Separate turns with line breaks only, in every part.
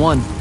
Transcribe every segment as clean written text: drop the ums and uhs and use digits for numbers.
one.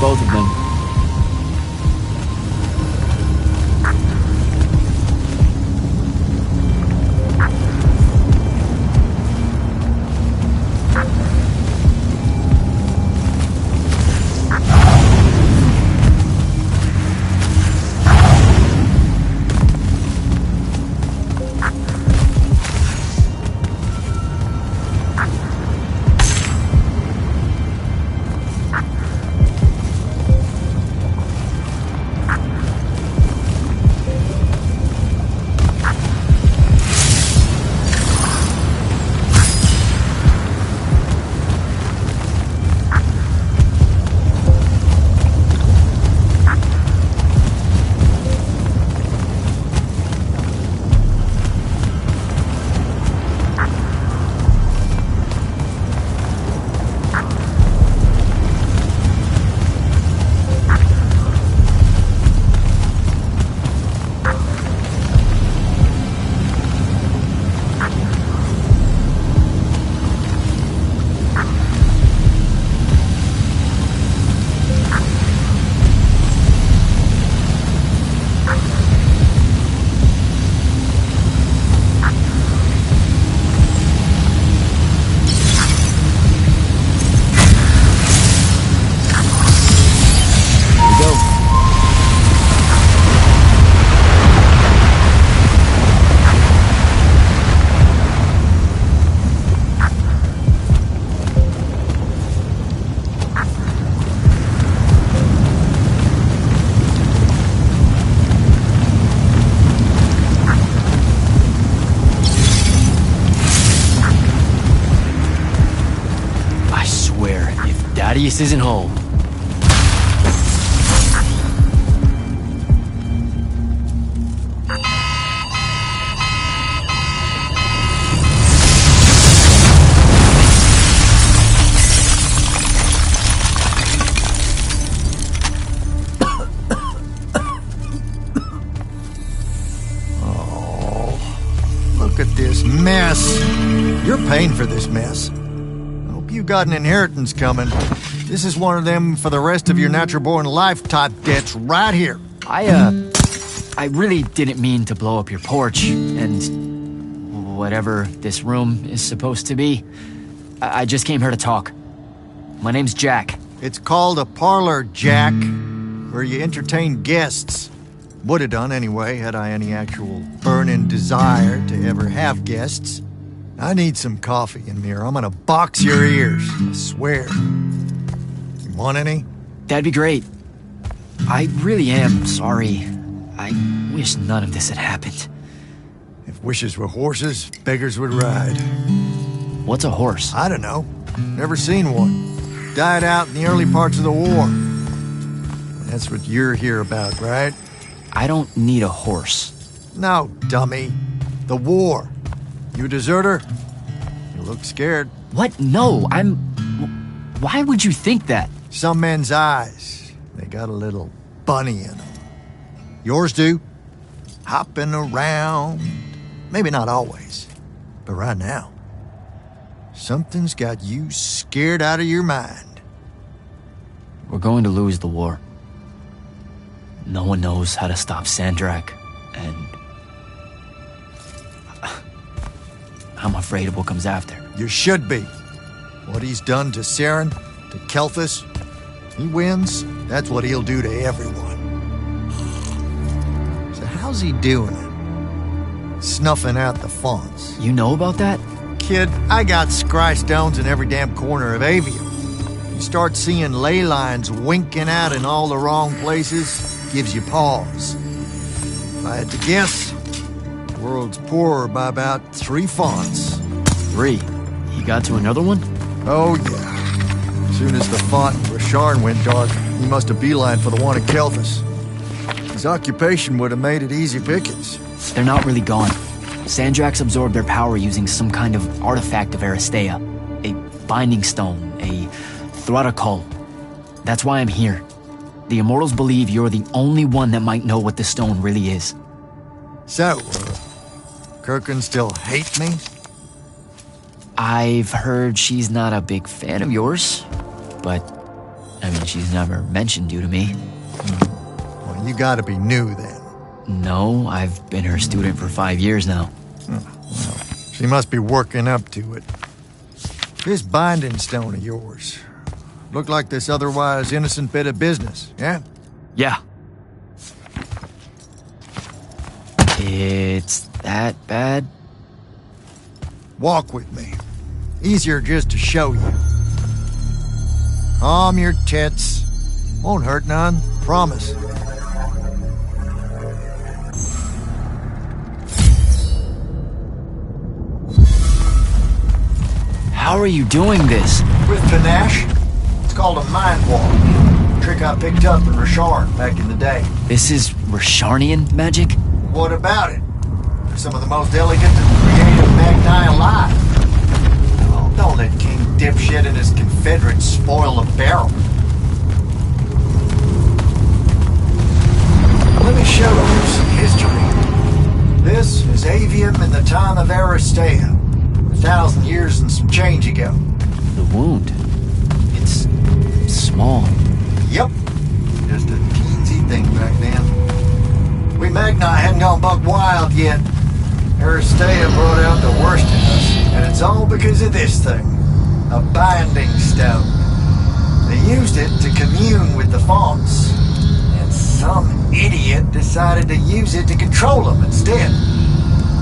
both of them. Thaddeus isn't home.
Oh, look at this mess. You're paying for this mess. You got an inheritance coming. This is one of them for the rest of your natural-born life type debts right here.
I really didn't mean to blow up your porch and whatever this room is supposed to be. I just came here to talk. My name's Jack.
It's called a parlor, Jack, where you entertain guests. Would have done anyway, had I any actual burning desire to ever have guests. I need some coffee in here. I'm gonna box your ears, I swear. You want any?
That'd be great. I really am sorry. I wish none of this had happened.
If wishes were horses, beggars would ride.
What's a horse?
I don't know. Never seen one. Died out in the early parts of the war. That's what you're here about, right?
I don't need a horse.
No, dummy. The war. You a deserter? You look scared.
What? No, I'm... Why would you think that?
Some men's eyes, they got a little bunny in them. Yours do. Hopping around. Maybe not always, but right now. Something's got you scared out of your mind.
We're going to lose the war. No one knows how to stop Sandrak, and... I'm afraid of what comes after.
You should be. What he's done to Saren, to Kelthus, he wins, that's what he'll do to everyone. So how's he doing it? Snuffing out the fonts.
You know about that?
Kid, I got scry stones in every damn corner of Aveum. You start seeing ley lines winking out in all the wrong places, gives you pause. If I had to guess, the world's poorer by about 3 fonts.
3? He got to another one?
Oh, yeah. As soon as the font in Rasharn went dark, he must have beelined for the one at Kelthus. His occupation would have made it easy pickings.
They're not really gone. Sandrak's absorbed their power using some kind of artifact of Aristea. A binding stone, a Thrutakul. That's why I'm here. The Immortals believe you're the only one that might know what the stone really is.
So, Kirkin still hate me?
I've heard she's not a big fan of yours, but I mean, she's never mentioned you to me.
Well, you gotta be new then.
No, I've been her student for 5 years now.
Well, she must be working up to it. This binding stone of yours, look like this otherwise innocent bit of business, yeah?
Yeah. It's that bad?
Walk with me. Easier just to show you. Calm your tits. Won't hurt none, promise.
How are you doing this?
With panache. It's called a mind walk. Trick I picked up in Rasharn back in the day.
This is Rasharnian magic?
What about it? They're some of the most elegant and creative magni alive. Oh, don't let King Dipshit and his Confederates spoil the barrel. Let me show you some history. This is Aveum in the time of Aristea. 1,000 years and some change ago.
The wound. It's small.
Yep. Just a teensy thing back then. We Magni hadn't gone buck wild yet. Aristea brought out the worst in us, and it's all because of this thing. A binding stone. They used it to commune with the fonts, and some idiot decided to use it to control them instead.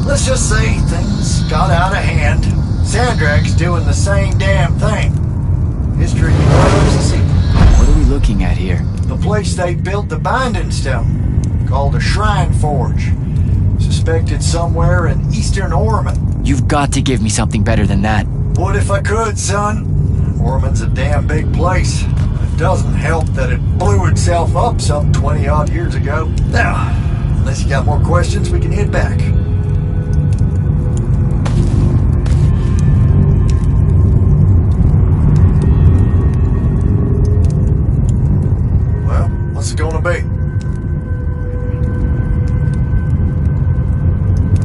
Let's just say things got out of hand. Sandrak's doing the same damn thing. History loves a secret.
What are we looking at here?
The place they built the binding stone, called a shrine forge. Suspected somewhere in eastern Ormond.
You've got to give me something better than that.
What if I could, son? Ormond's a damn big place. It doesn't help that it blew itself up some 20-odd years ago. Now, unless you got more questions, we can head back. Well, what's it gonna be?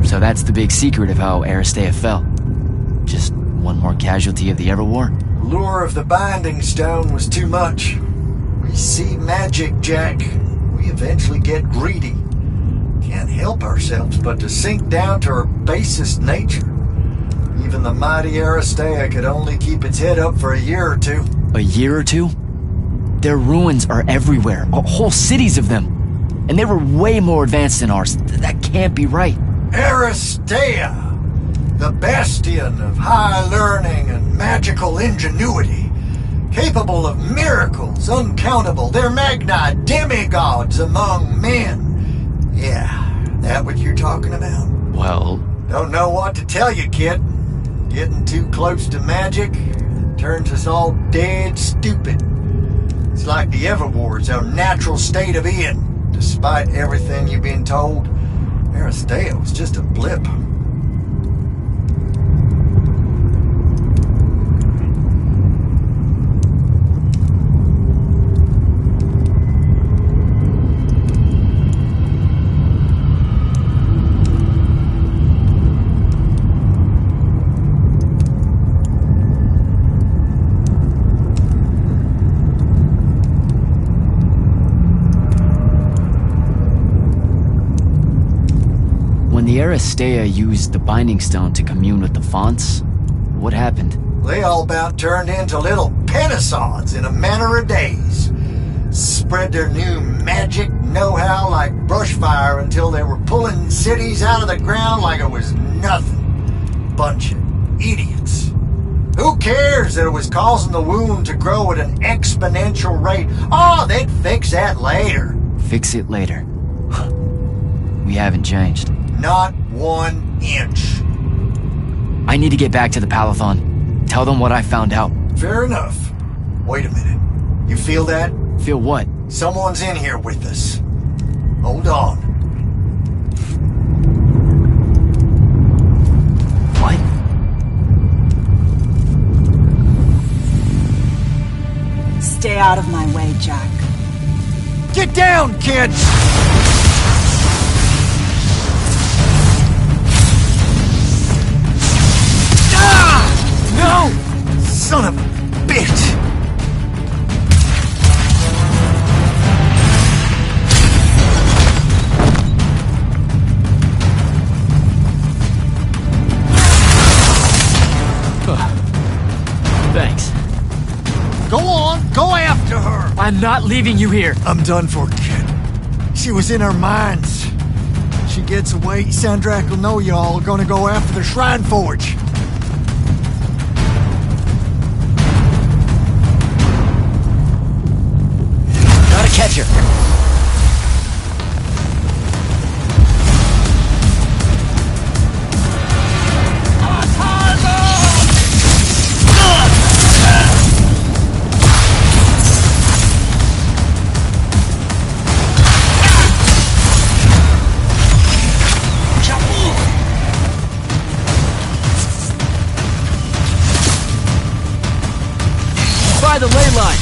So that's the big secret of how Aristea fell. Just one more casualty of the Everwar?
The lure of the binding stone was too much. We see magic, Jack. We eventually get greedy. Can't help ourselves but to sink down to our basest nature. Even the mighty Aristea could only keep its head up for a year or two.
A year or two? Their ruins are everywhere, whole cities of them. And they were way more advanced than ours. That can't be right.
Aristea, the bastion of high learning and magical ingenuity, capable of miracles uncountable. They're Magni demigods among men. Yeah, that what you're talking about?
Well...
Don't know what to tell you, kid. Getting too close to magic turns us all dead stupid. It's like the Everwar's our natural state of being. Despite everything you've been told, Aristea was just a blip.
When the Aristea used the Binding Stone to commune with the fonts, what happened?
They all about turned into little penisods in a matter of days. Spread their new magic know-how like brushfire until they were pulling cities out of the ground like it was nothing. Bunch of idiots. Who cares that it was causing the wound to grow at an exponential rate? Oh, they'd fix that later.
Fix it later. We haven't changed.
Not 1 inch.
I need to get back to the Palathon. Tell them what I found out.
Fair enough. Wait a minute. You feel that?
Feel what?
Someone's in here with us. Hold on.
What?
Stay out of my way, Jack.
Get down, kid!
No!
Son of a bitch!
thanks.
Go on, go after her!
I'm not leaving you here.
I'm done for, kid. She was in our minds. She gets away, Sandrak will know y'all are gonna go after the Shrine Forge.
Gotta catch her. By the ley line.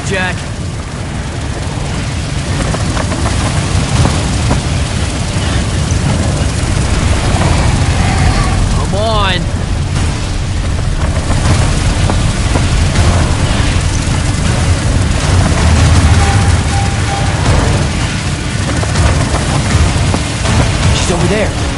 Jack. Come on. She's over there.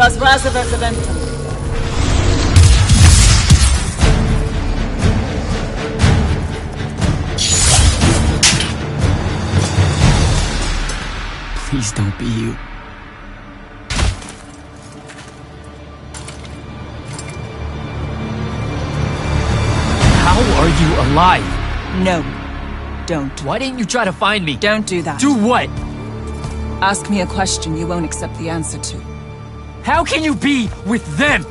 Las Reservas Eventum.
Please don't be you. How are you alive?
No. Don't.
Why didn't you try to find me?
Don't do that.
Do what?
Ask me a question you won't accept the answer to.
How can you be with them?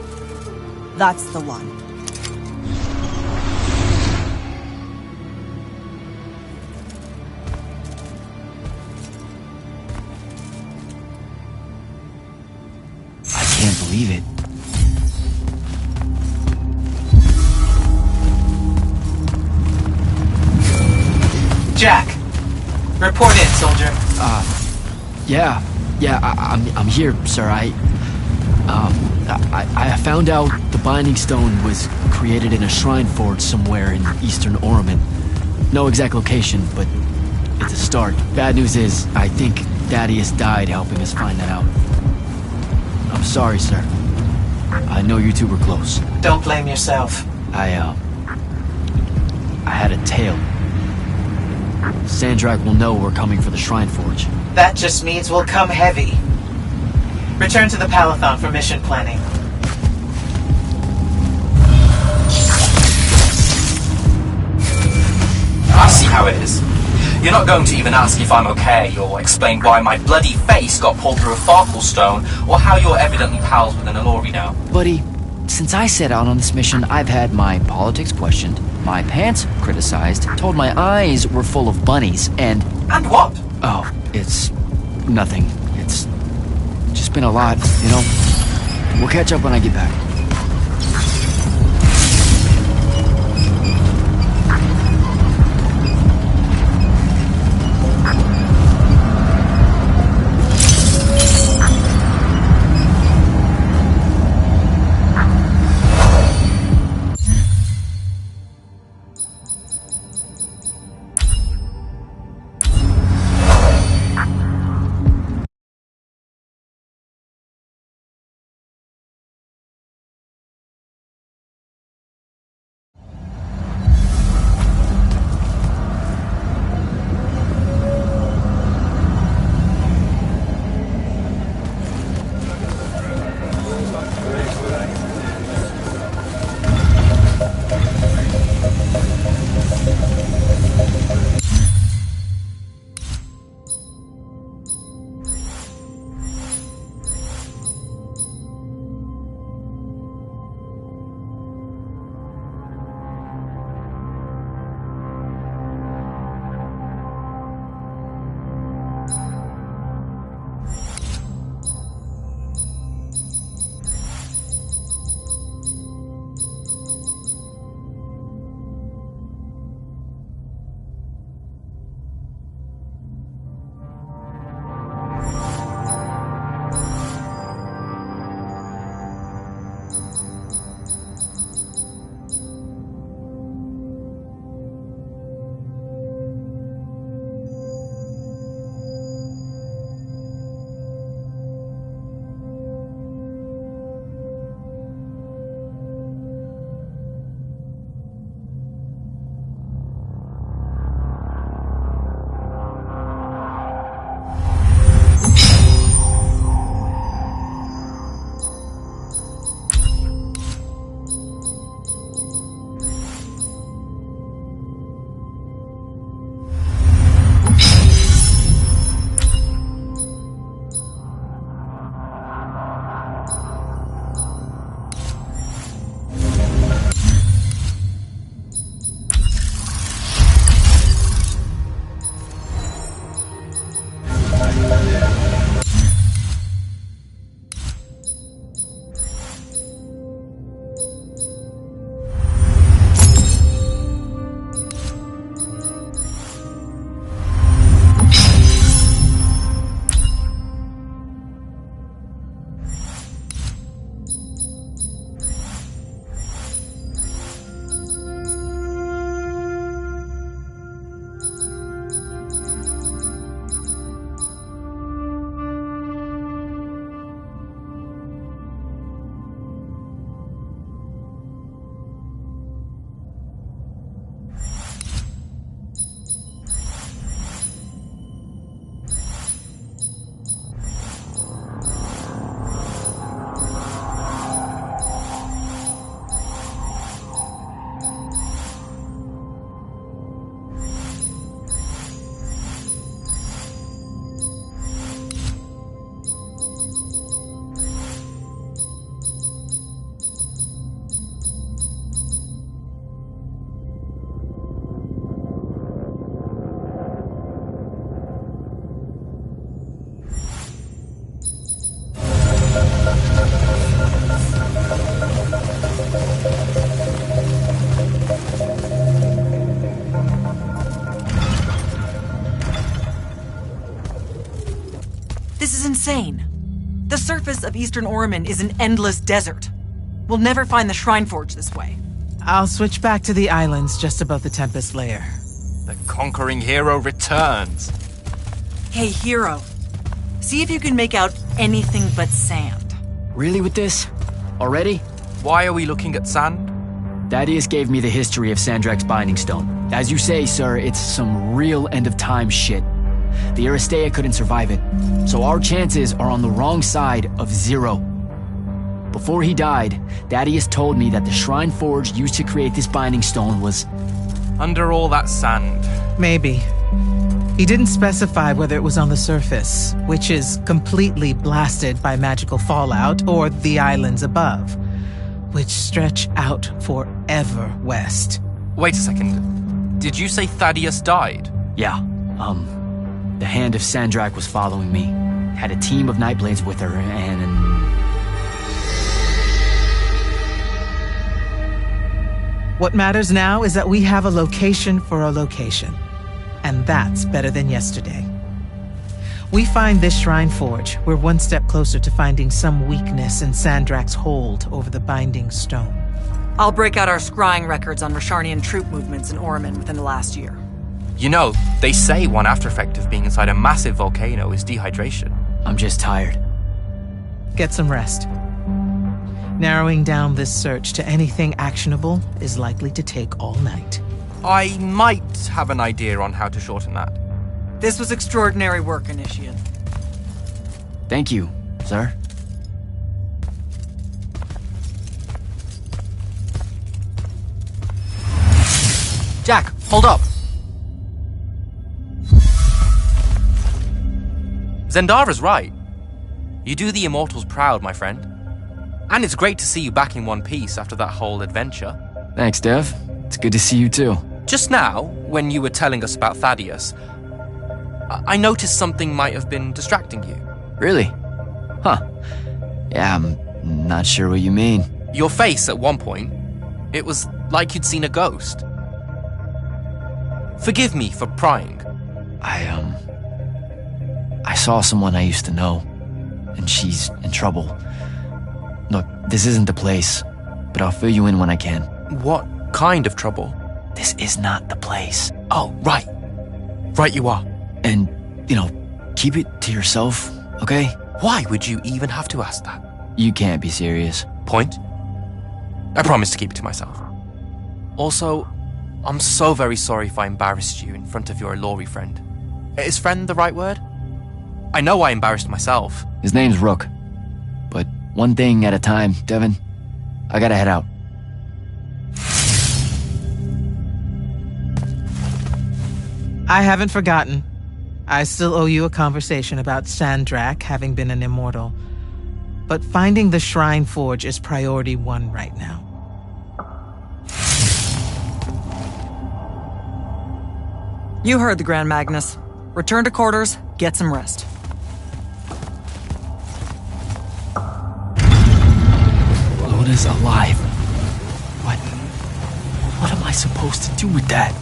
That's the one.
I can't believe it.
Jack! Report in, soldier.
Yeah, I'm here, sir. I found out the Binding Stone was created in a shrine forge somewhere in eastern Oromon. No exact location, but it's a start. Bad news is, I think Thaddeus died helping us find that out. I'm sorry, sir. I know you two were close.
Don't blame yourself.
I had a tail. Sandrak will know we're coming for the shrine forge.
That just means we'll come heavy. Return to the Palathon for mission planning.
I see how it is. You're not going to even ask if I'm okay, or explain why my bloody face got pulled through a Farkle stone, or how you're evidently pals with an Alori now.
Buddy, since I set out on this mission, I've had my politics questioned, my pants criticized, told my eyes were full of bunnies, and...
And what?
Oh, it's... nothing. It's just been a lot, you know? We'll catch up when I get back.
surface of Eastern Orman is an endless desert. We'll never find the Shrine Forge this way.
I'll switch back to the islands just above the Tempest layer.
The conquering hero returns.
Hey, hero. See if you can make out anything but sand.
Really with this? Already?
Why are we looking at sand?
Thaddeus gave me the history of Sandrak's Binding Stone. As you say, sir, it's some real end-of-time shit. The Aristea couldn't survive it, so our chances are on the wrong side of 0. Before he died, Thaddeus told me that the Shrine Forge used to create this Binding Stone was...
Under all that sand.
Maybe. He didn't specify whether it was on the surface, which is completely blasted by magical fallout, or the islands above, which stretch out forever west.
Wait a second. Did you say Thaddeus died?
Yeah, the Hand of Sandrak was following me. Had a team of Nightblades with her, and...
What matters now is that we have a location for a location. And that's better than yesterday. We find this Shrine Forge, we're one step closer to finding some weakness in Sandrak's hold over the Binding Stone.
I'll break out our scrying records on Rasharnian troop movements in Orman within the last year.
You know, they say one after effect of being inside a massive volcano is dehydration.
I'm just tired.
Get some rest. Narrowing down this search to anything actionable is likely to take all night.
I might have an idea on how to shorten that.
This was extraordinary work, Initiate.
Thank you, sir.
Jack, hold up! Zendara's right. You do the Immortals proud, my friend. And it's great to see you back in one piece after that whole adventure.
Thanks, Dev. It's good to see you too.
Just now, when you were telling us about Thaddeus, I noticed something might have been distracting you.
Really? Huh. Yeah, I'm not sure what you mean.
Your face at one point, it was like you'd seen a ghost. Forgive me for prying.
I saw someone I used to know, and she's in trouble. Look, this isn't the place, but I'll fill you in when I can.
What kind of trouble?
This is not the place.
Oh, right. Right you are.
And, keep it to yourself, okay?
Why would you even have to ask that?
You can't be serious.
Point? I promise to keep it to myself. Also, I'm so very sorry if I embarrassed you in front of your Ilori friend. Is friend the right word? I know I embarrassed myself.
His name's Rook. But one thing at a time, Devin. I gotta head out.
I haven't forgotten. I still owe you a conversation about Sandrak having been an immortal. But finding the Shrine Forge is priority 1 right now.
You heard the Grand Magnus. Return to quarters, get some rest.
Luna's alive. What am I supposed to do with that?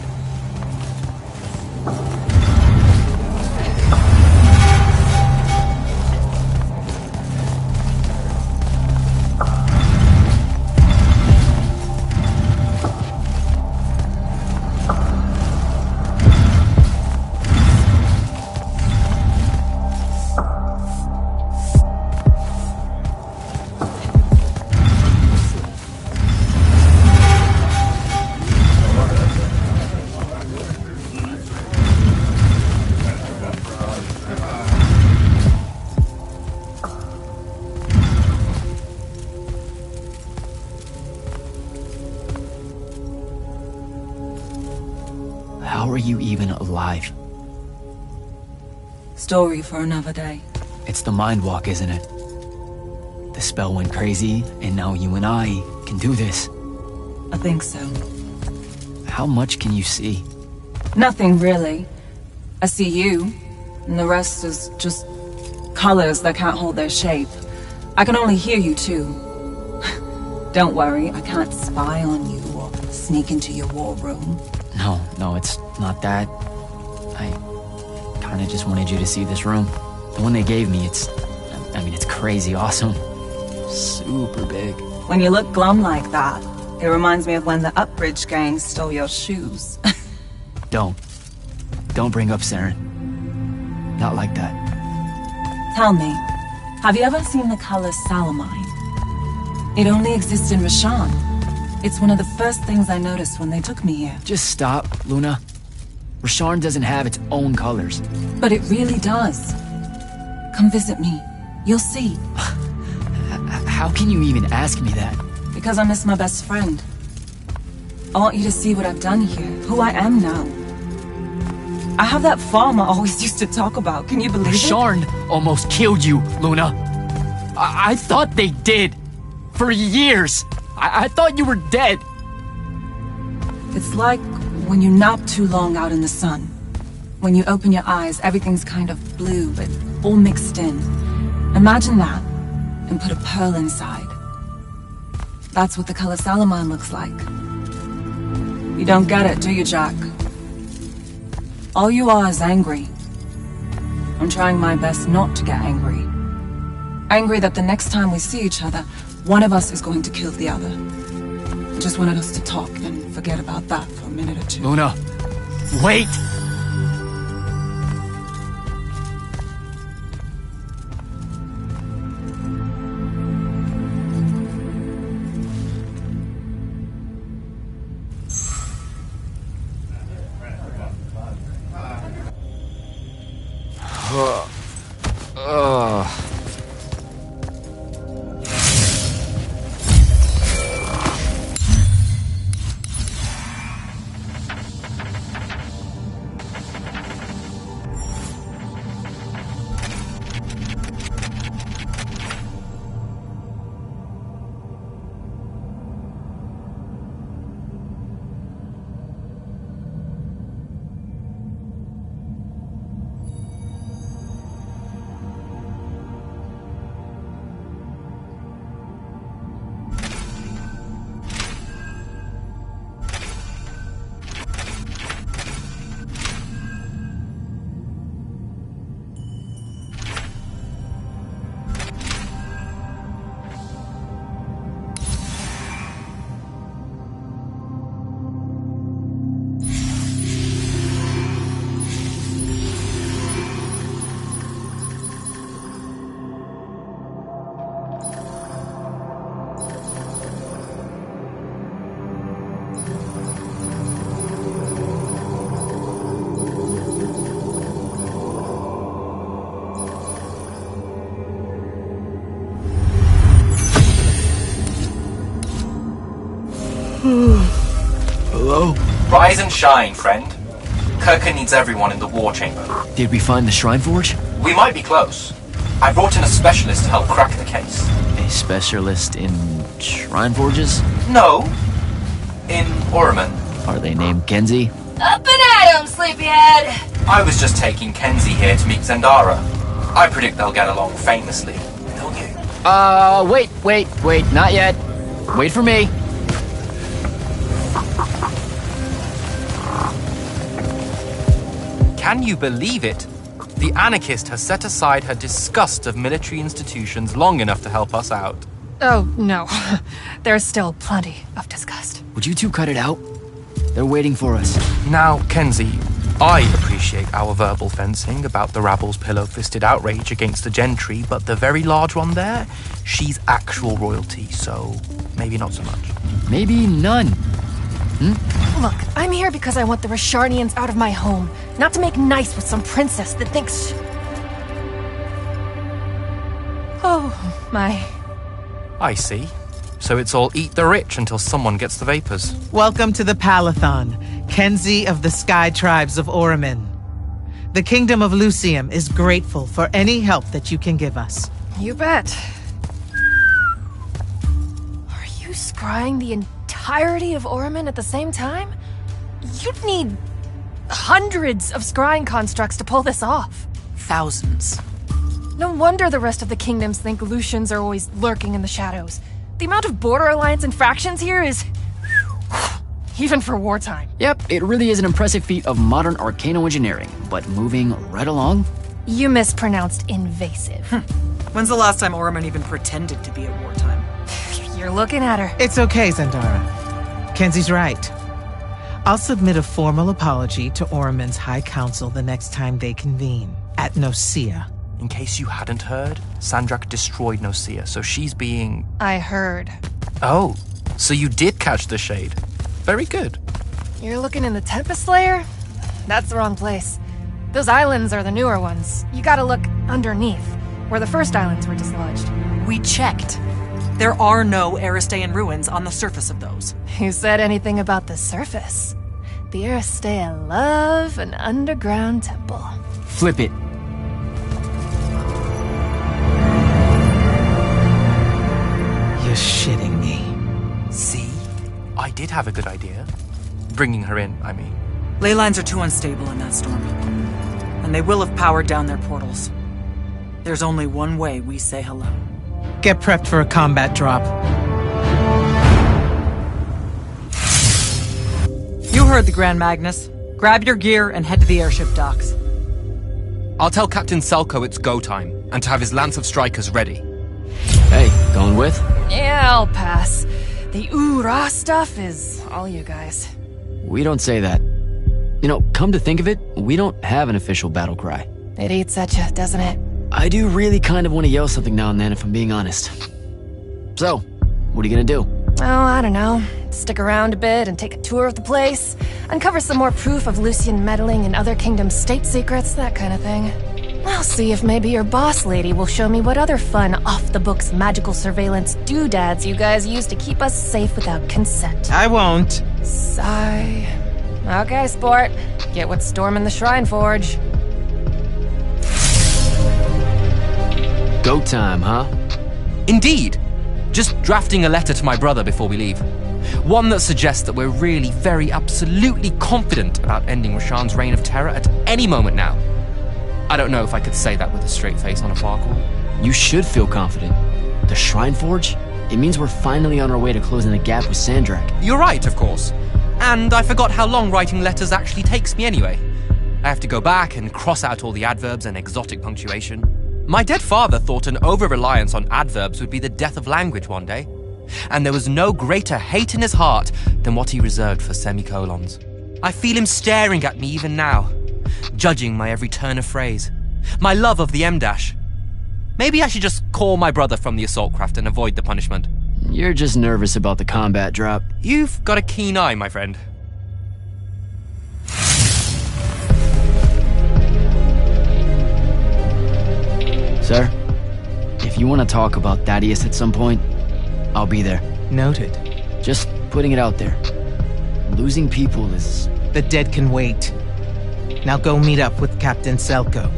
How are you even alive?
Story for another day.
It's the Mind Walk, isn't it? The spell went crazy, and now you and I can do this.
I think so.
How much can you see?
Nothing really. I see you, and the rest is just colors that can't hold their shape. I can only hear you too. Don't worry, I can't spy on you or sneak into your war room.
No, it's not that. I kinda just wanted you to see this room. The one they gave me, it's I mean, it's crazy awesome. Super big.
When you look glum like that, it reminds me of when the Upbridge gang stole your shoes.
Don't bring up Saren. Not like that.
Tell me, have you ever seen the color salamine? It only exists in Rashan. It's one of the first things I noticed when they took me here.
Just stop, Luna. Rasharn doesn't have its own colors.
But it really does. Come visit me. You'll see.
How can you even ask me that?
Because I miss my best friend. I want you to see what I've done here, who I am now. I have that farm I always used to talk about. Can you believe it?
Rasharn almost killed you, Luna. I thought they did. For years. I thought you were dead.
It's like when you nap too long out in the sun. When you open your eyes, everything's kind of blue, but all mixed in. Imagine that, and put a pearl inside. That's what the color salamine looks like. You don't get it, do you, Jack? All you are is angry. I'm trying my best not to get angry. Angry that the next time we see each other, one of us is going to kill the other. I just wanted us to talk and forget about that for a minute or two.
Luna, wait!
Hello?
Rise and shine, friend. Kirka needs everyone in the war chamber.
Did we find the Shrine Forge?
We might be close. I brought in a specialist to help crack the case.
A specialist in Shrine Forges?
No. In Orman.
Are they named Kenzie?
Up and at 'em, sleepyhead!
I was just taking Kenzie here to meet Zendara. I predict they'll get along famously. Don't you?
Wait, not yet. Wait for me.
Can you believe it? The anarchist has set aside her disgust of military institutions long enough to help us out.
Oh, no. There's still plenty of disgust.
Would you two cut it out? They're waiting for us.
Now, Kenzie, I appreciate our verbal fencing about the rabble's pillow-fisted outrage against the gentry, but the very large one there, she's actual royalty, so maybe not so much.
Maybe none.
Look, I'm here because I want the Rasharnians out of my home, not to make nice with some princess that thinks... Oh, my...
I see. So it's all eat the rich until someone gets the vapors.
Welcome to the Palathon, Kenzie of the Sky Tribes of Oramin. The Kingdom of Lucium is grateful for any help that you can give us.
You bet. Are you scrying the entirety of Oramin at the same time? You'd need hundreds of scrying constructs to pull this off.
Thousands.
No wonder the rest of the kingdoms think Lucians are always lurking in the shadows. The amount of border alliance and factions here is... even for wartime.
Yep, it really is an impressive feat of modern arcano engineering, but moving right along?
You mispronounced invasive.
When's the last time Orman even pretended to be at wartime?
You're looking at her.
It's okay, Zendara. Kenzie's right. I'll submit a formal apology to Orman's High Council the next time they convene, at Nosea.
In case you hadn't heard, Sandrak destroyed Nosea, so she's being...
I heard.
Oh, so you did catch the shade. Very good.
You're looking in the Tempest Layer? That's the wrong place. Those islands are the newer ones. You gotta look underneath, where the first islands were dislodged.
We checked. There are no Aristean ruins on the surface of those.
Who said anything about the surface? The Aristea love an underground temple.
Flip it.
You're shitting me.
See? I did have a good idea. Bringing her in, I mean.
Ley lines are too unstable in that storm. And they will have powered down their portals. There's only one way we say hello.
Get prepped for a combat drop.
You heard the Grand Magnus. Grab your gear and head to the airship docks.
I'll tell Captain Selko it's go time, and to have his lance of strikers ready.
Hey, going with?
Yeah, I'll pass. The ooh-rah stuff is all you guys.
We don't say that. You know, come to think of it, we don't have an official battle cry.
It eats at you, doesn't it?
I do really kind of want to yell something now and then, if I'm being honest. So, what are you gonna do?
Oh, I don't know. Stick around a bit and take a tour of the place. Uncover some more proof of Lucian meddling in other kingdoms' state secrets, that kind of thing. I'll see if maybe your boss lady will show me what other fun, off-the-books magical surveillance doodads you guys use to keep us safe without consent.
I won't.
Sigh. Okay, sport. Get what's storming the Shrine Forge.
Go time, huh?
Indeed. Just drafting a letter to my brother before we leave. One that suggests that we're really very absolutely confident about ending Rashawn's reign of terror at any moment now. I don't know if I could say that with a straight face on a Farquhar.
You should feel confident. The Shrine Forge? It means we're finally on our way to closing the gap with Sandrak.
You're right, of course. And I forgot how long writing letters actually takes me anyway. I have to go back and cross out all the adverbs and exotic punctuation. My dead father thought an over-reliance on adverbs would be the death of language one day. And there was no greater hate in his heart than what he reserved for semicolons. I feel him staring at me even now, judging my every turn of phrase, my love of the M-dash. Maybe I should just call my brother from the assault craft and avoid the punishment.
You're just nervous about the combat drop.
You've got a keen eye, my friend.
Sir, if you want to talk about Thaddeus at some point, I'll be there.
Noted.
Just putting it out there. Losing people is...
The dead can wait. Now go meet up with Captain Selko.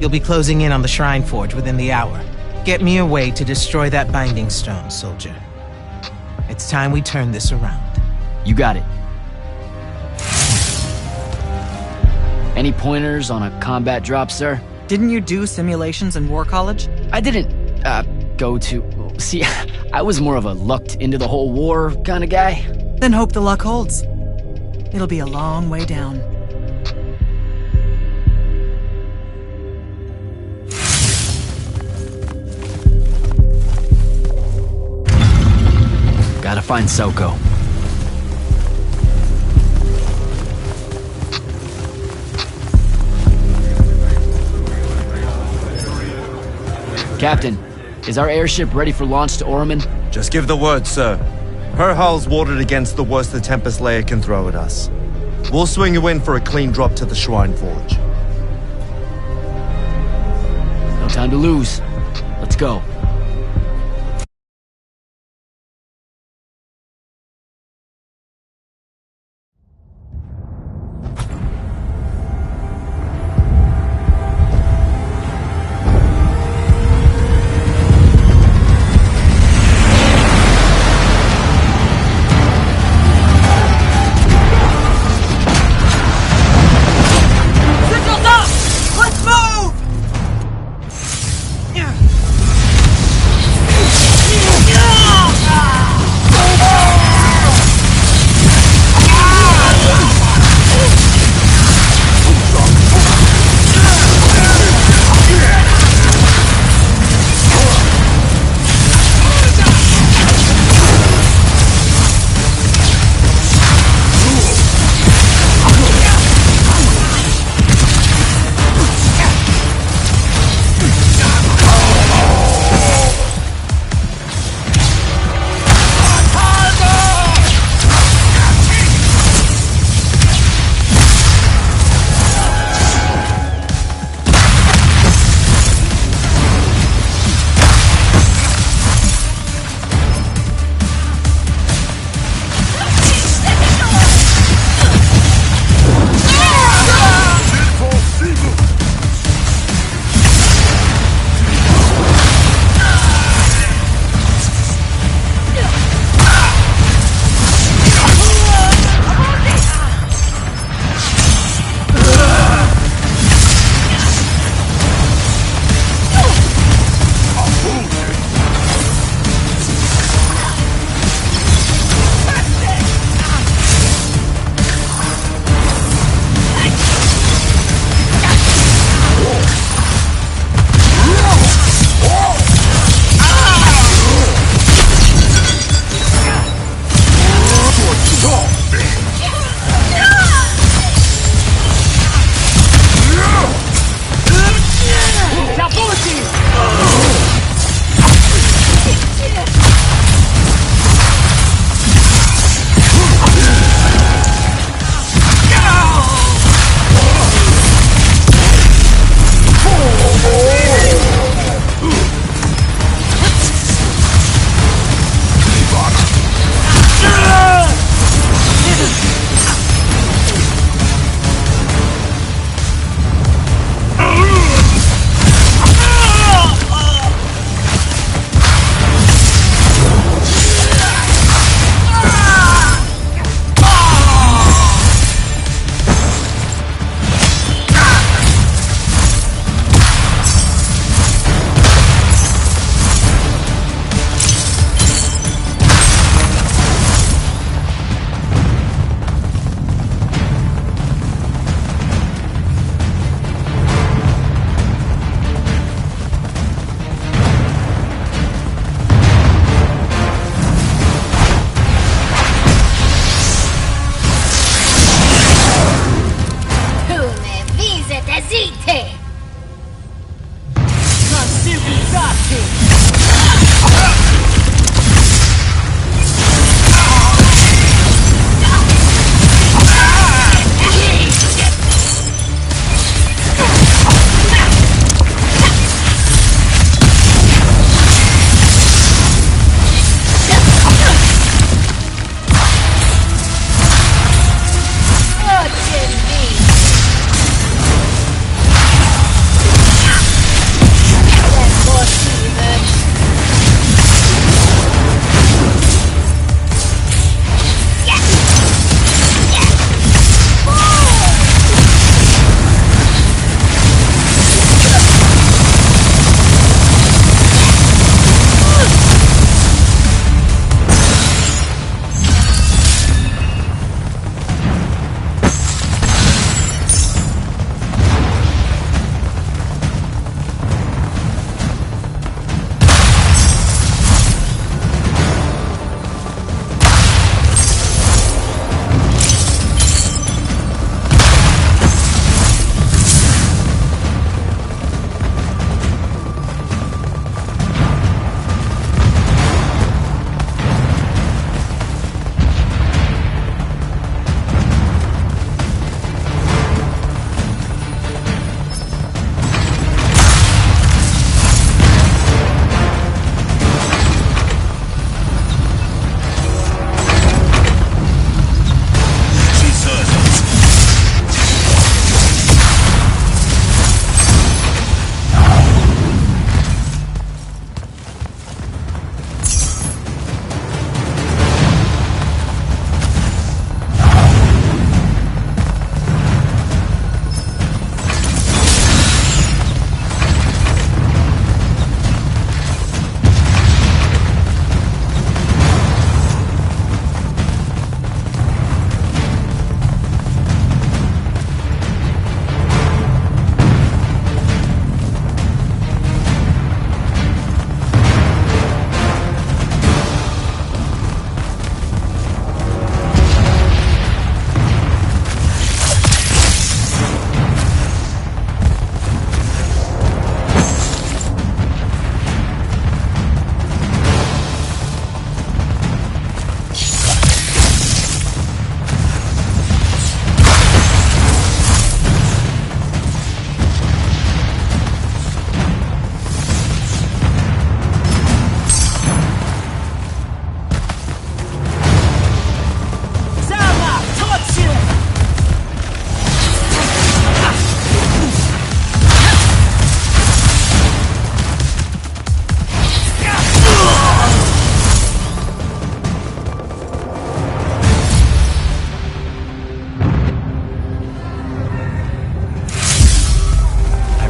You'll be closing in on the Shrine Forge within the hour. Get me a way to destroy that binding stone, soldier. It's time we turn this around.
You got it. Any pointers on a combat drop, sir?
Didn't you do simulations in War College?
I didn't, go to... See, I was more of a lucked into the whole war kind of guy.
Then hope the luck holds. It'll be a long way down.
Gotta find Selko. Captain, is our airship ready for launch to Orman?
Just give the word, sir. Her hull's warded against the worst the Tempest Layer can throw at us. We'll swing you in for a clean drop to the Shrine Forge.
No time to lose. Let's go.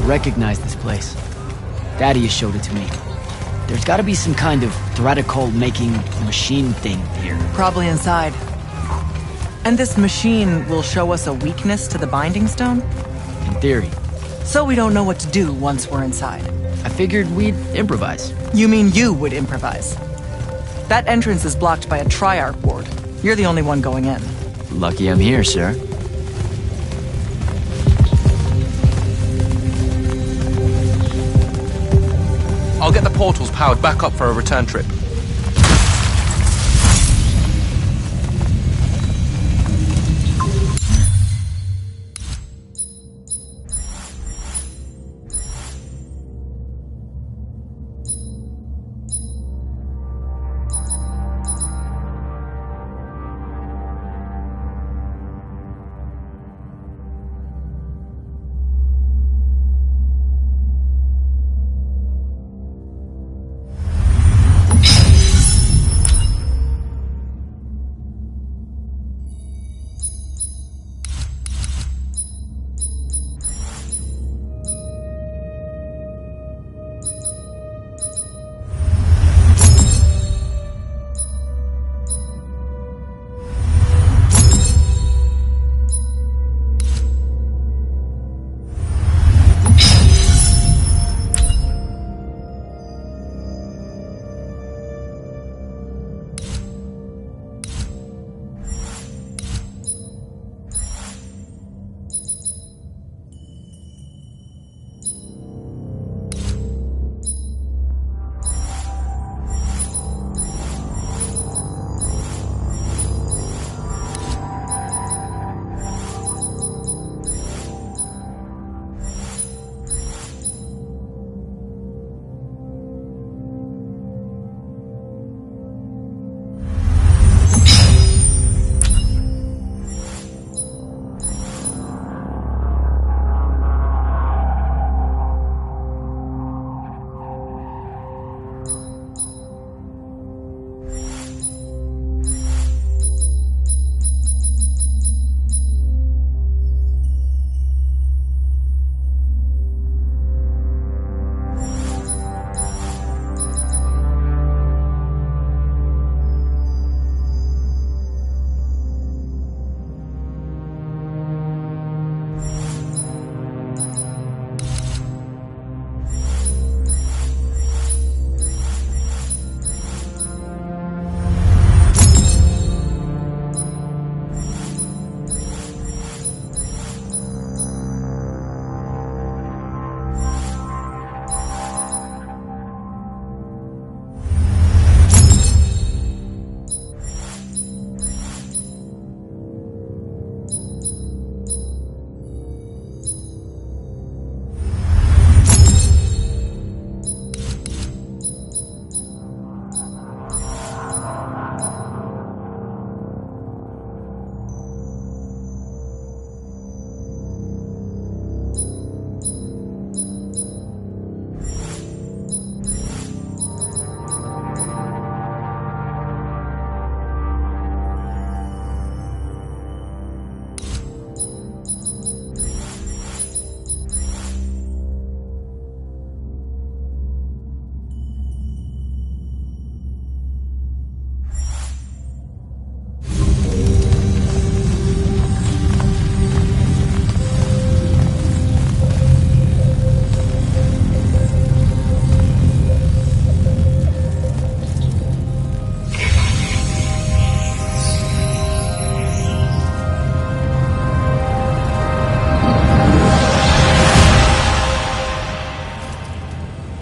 recognize this place. Thaddeus showed it to me. There's gotta be some kind of Theratocol-making machine thing here.
Probably inside. And this machine will show us a weakness to the Binding Stone?
In theory.
So we don't know what to do once we're inside.
I figured we'd improvise.
You mean you would improvise? That entrance is blocked by a Triarch ward. You're the only one going in.
Lucky I'm here, sir.
I'll get the portals powered back up for a return trip.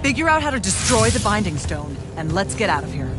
Figure out how to destroy the Binding Stone, and let's get out of here.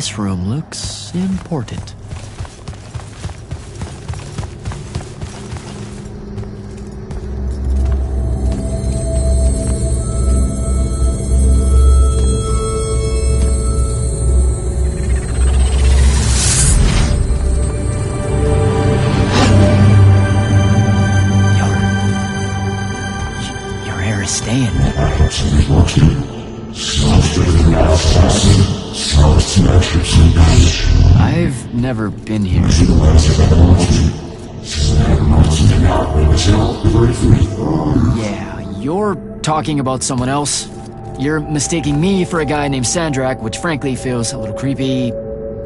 This room looks important. Your hair is staying. I've never been here. Yeah, you're talking about someone else. You're mistaking me for a guy named Sandrak, which frankly feels a little creepy.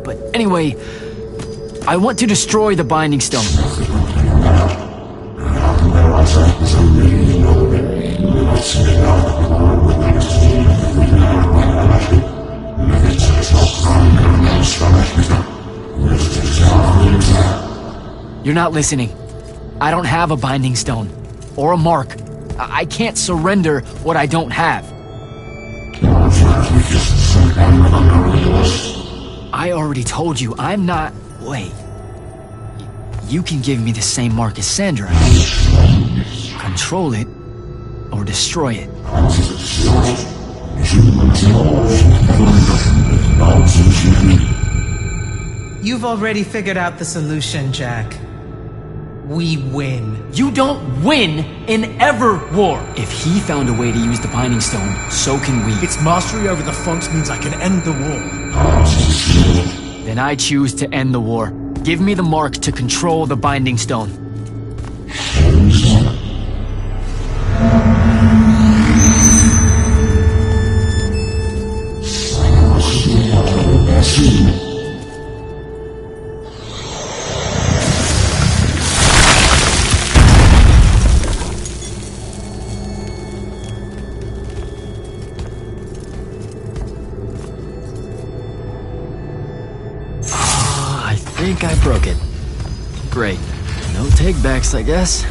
But anyway, I want to destroy the Binding Stone. You're not listening. I don't have a Binding Stone. Or a mark. I can't surrender what I don't have. I already told you, I'm not... Wait. You can give me the same mark as Sandra. Control it, or destroy it.
You've already figured out the solution, Jack. We win.
You don't win in ever war! If he found a way to use the Binding Stone, so can we.
Its mastery over the fonts means I can end the war.
Then I choose to end the war. Give me the mark to control the Binding Stone. I think I broke it. Great. No take-backs, I guess.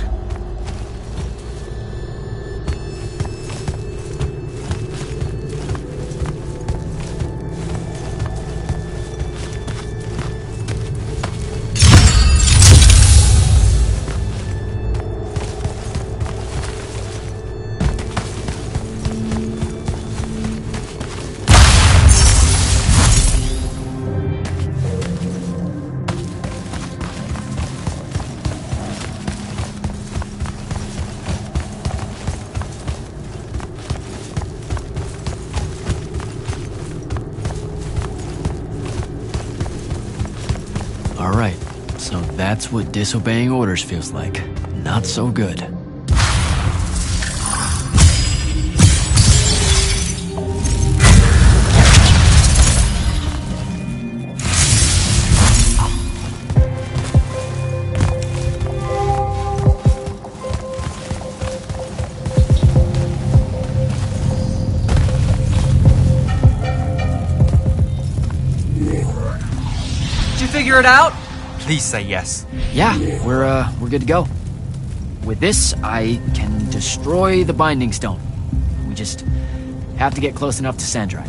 Alright, so that's what disobeying orders feels like. Not so good.
Figure it out?
Please say yes.
Yeah, we're good to go. With this, I can destroy the Binding Stone. We just have to get close enough to Sandrak.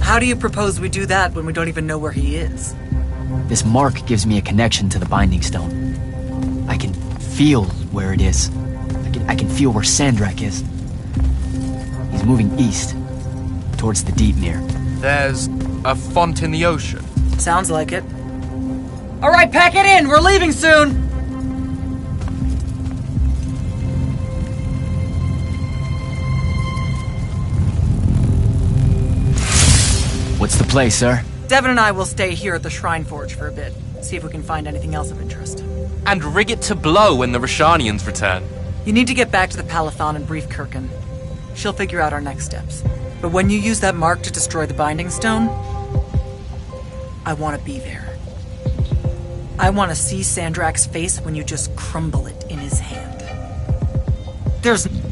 How do you propose we do that when we don't even know where he is?
This mark gives me a connection to the Binding Stone. I can feel where it is. I can feel where Sandrak is. He's moving east, towards the deep mirror.
There's a font in the ocean.
Sounds like it. All right, pack it in. We're leaving soon.
What's the play, sir?
Devin and I will stay here at the Shrine Forge for a bit. See if we can find anything else of interest.
And rig it to blow when the Rashanians return.
You need to get back to the Palathon and brief Kirkin. She'll figure out our next steps. But when you use that mark to destroy the Binding Stone, I want to be there. I want to see Sandrak's face when you just crumble it in his hand.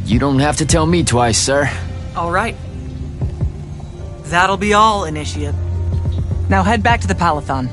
You don't have to tell me twice, sir.
All right. That'll be all, Initiate. Now head back to the Palathon.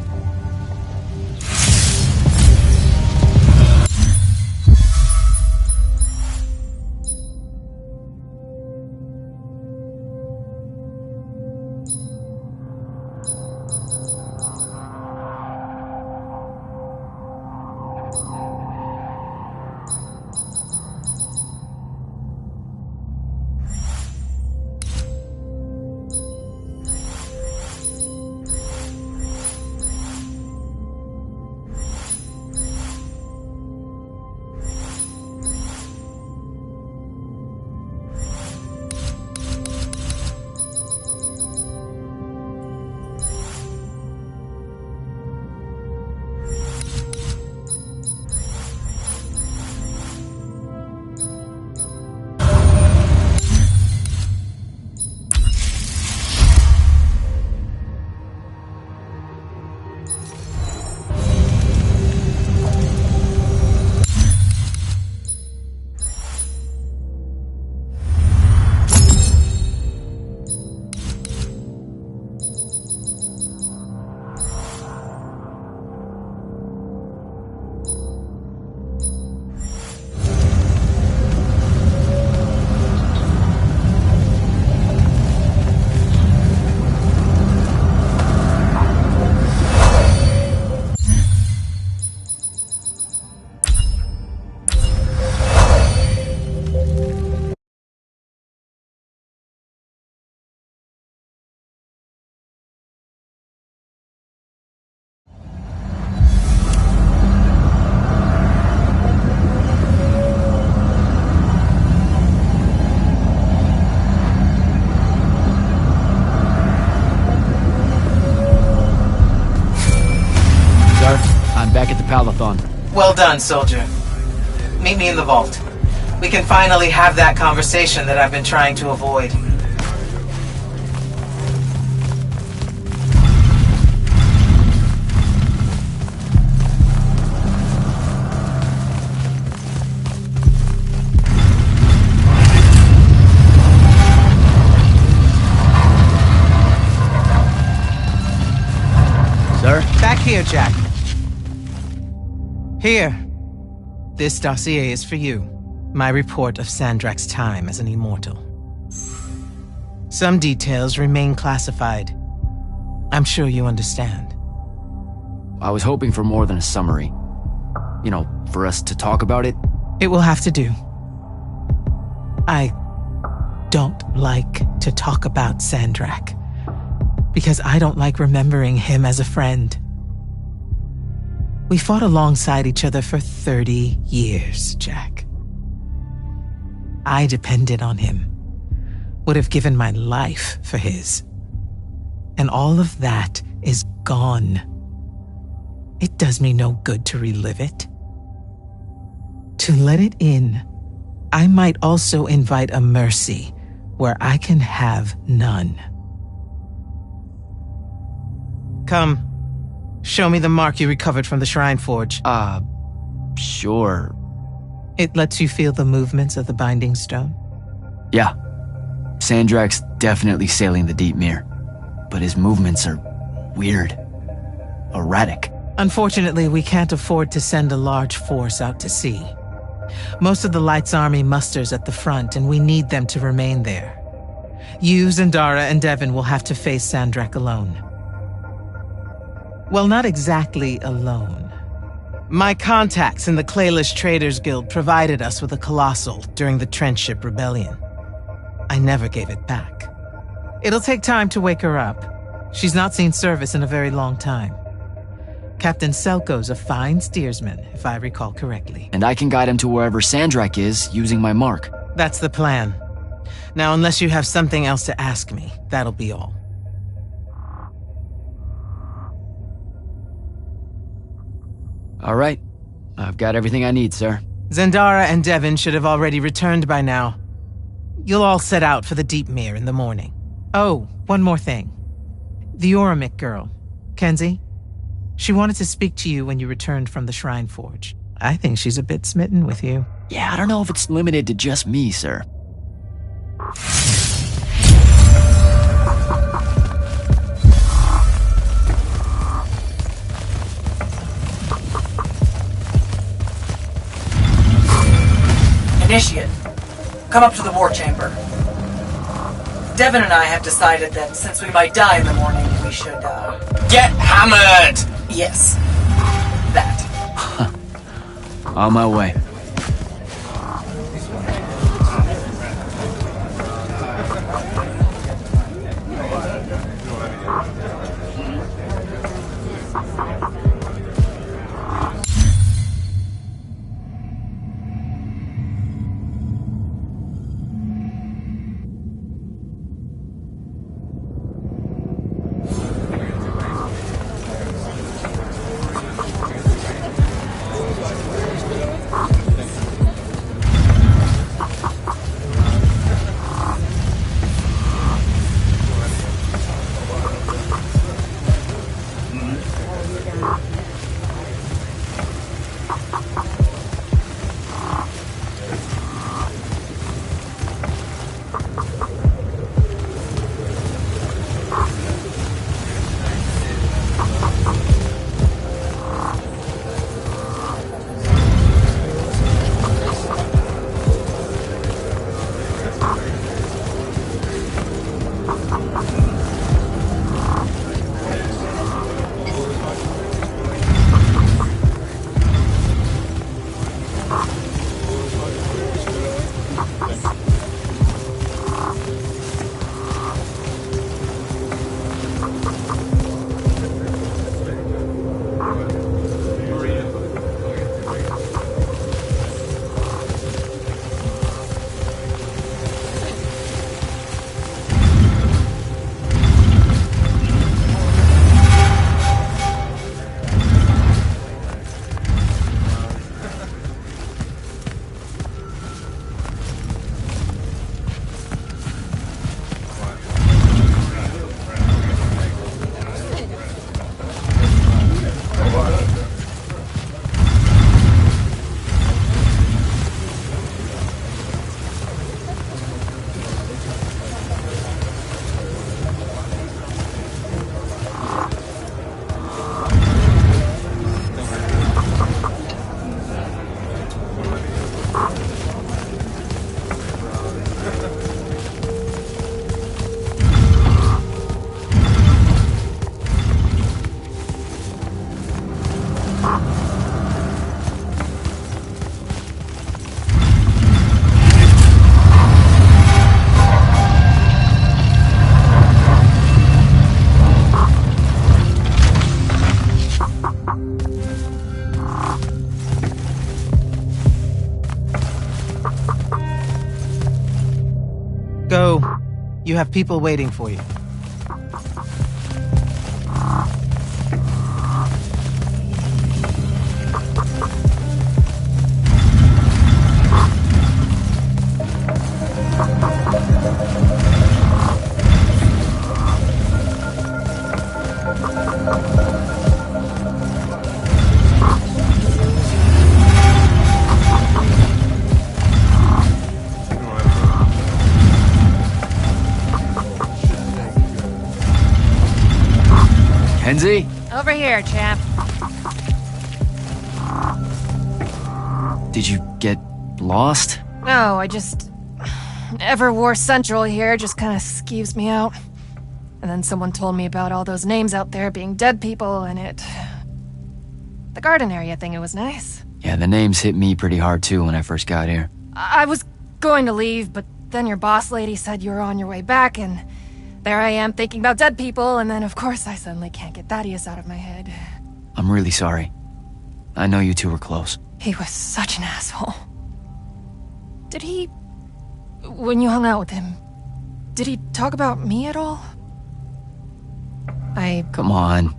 Palathon.
Well done, soldier. Meet me in the vault. We can finally have that conversation that I've been trying to avoid.
Sir?
Back here, Jack. Here. This dossier is for you. My report of Sandrak's time as an immortal. Some details remain classified. I'm sure you understand.
I was hoping for more than a summary. You know, for us to talk about it.
It will have to do. I don't like to talk about Sandrak, because I don't like remembering him as a friend. We fought alongside each other for 30 years, Jack. I depended on him, would have given my life for his. And all of that is gone. It does me no good to relive it. To let it in, I might also invite a mercy where I can have none. Come, show me the mark you recovered from the Shrine Forge.
Sure.
It lets you feel the movements of the Binding Stone?
Yeah. Sandrak's definitely sailing the deep mirror, but his movements are weird. Erratic.
Unfortunately, we can't afford to send a large force out to sea. Most of the Light's army musters at the front, and we need them to remain there. You, Zendara, and Devon will have to face Sandrak alone. Well, not exactly alone. My contacts in the Clayless Traders Guild provided us with a Colossal during the Trenchship Rebellion. I never gave it back. It'll take time to wake her up. She's not seen service in a very long time. Captain Selko's a fine steersman, if I recall correctly.
And I can guide him to wherever Sandrak is using my mark.
That's the plan. Now, unless you have something else to ask me, that'll be all.
All right. I've got everything I need, sir.
Zendara and Devon should have already returned by now. You'll all set out for the Deep Mere in the morning. Oh, one more thing. The Oromik girl, Kenzie, she wanted to speak to you when you returned from the Shrine Forge. I think she's a bit smitten with you.
Yeah, I don't know if it's limited to just me, sir.
Initiate, come up to the war chamber. Devon and I have decided that since we might die in the morning, we should,
Get hammered!
Yes. That.
On my way.
Go. You have people waiting for you.
Kenzie?
Over here, chap.
Did you get lost?
No, I just... Everwar Central here just kind of skeeves me out. And then someone told me about all those names out there being dead people, and it... The garden area thing, it was nice.
Yeah, the names hit me pretty hard too when I first got here.
I was going to leave, but then your boss lady said you were on your way back, and... There I am thinking about dead people, and then of course I suddenly can't get Thaddeus out of my head.
I'm really sorry. I know you two were close.
He was such an asshole. Did he... When you hung out with him, did he talk about me at all?
Come on.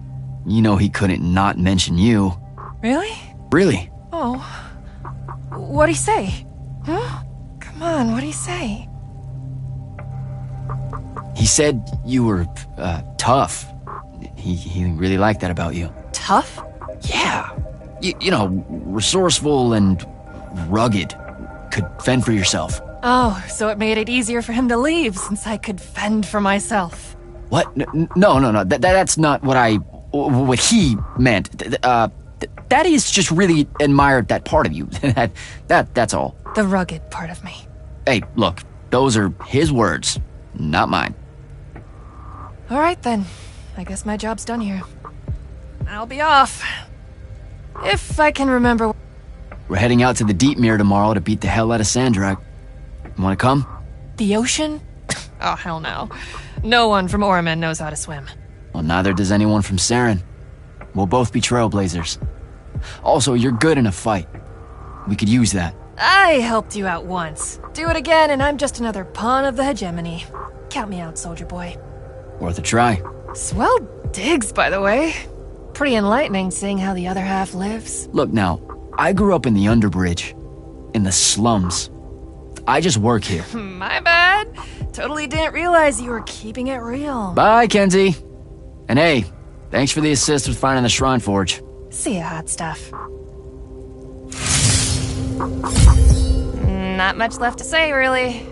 You know he couldn't not mention you.
Really?
Really?
Oh. What'd he say? Huh? Come on, what'd he say?
He said you were, tough. He really liked that about you.
Tough?
Yeah. You know, resourceful and rugged. Could fend for yourself.
Oh, so it made it easier for him to leave since I could fend for myself.
What? No. That's not what he meant. Thaddeus just really admired that part of you. That's all.
The rugged part of me.
Hey, look, those are his words, not mine.
All right, then. I guess my job's done here. I'll be off. If I can remember...
We're heading out to the Deep Mirror tomorrow to beat the hell out of Sandrak. Wanna come?
The ocean? Oh, hell no. No one from Oramen knows how to swim.
Well, neither does anyone from Saren. We'll both be trailblazers. Also, you're good in a fight. We could use that.
I helped you out once. Do it again, and I'm just another pawn of the hegemony. Count me out, soldier boy.
Worth a try.
Swell digs, by the way. Pretty enlightening seeing how the other half lives.
Look now, I grew up in the Underbridge. In the slums. I just work here.
My bad. Totally didn't realize you were keeping it real.
Bye, Kenzie. And hey, thanks for the assist with finding the Shrine Forge.
See ya, hot stuff. Not much left to say, really.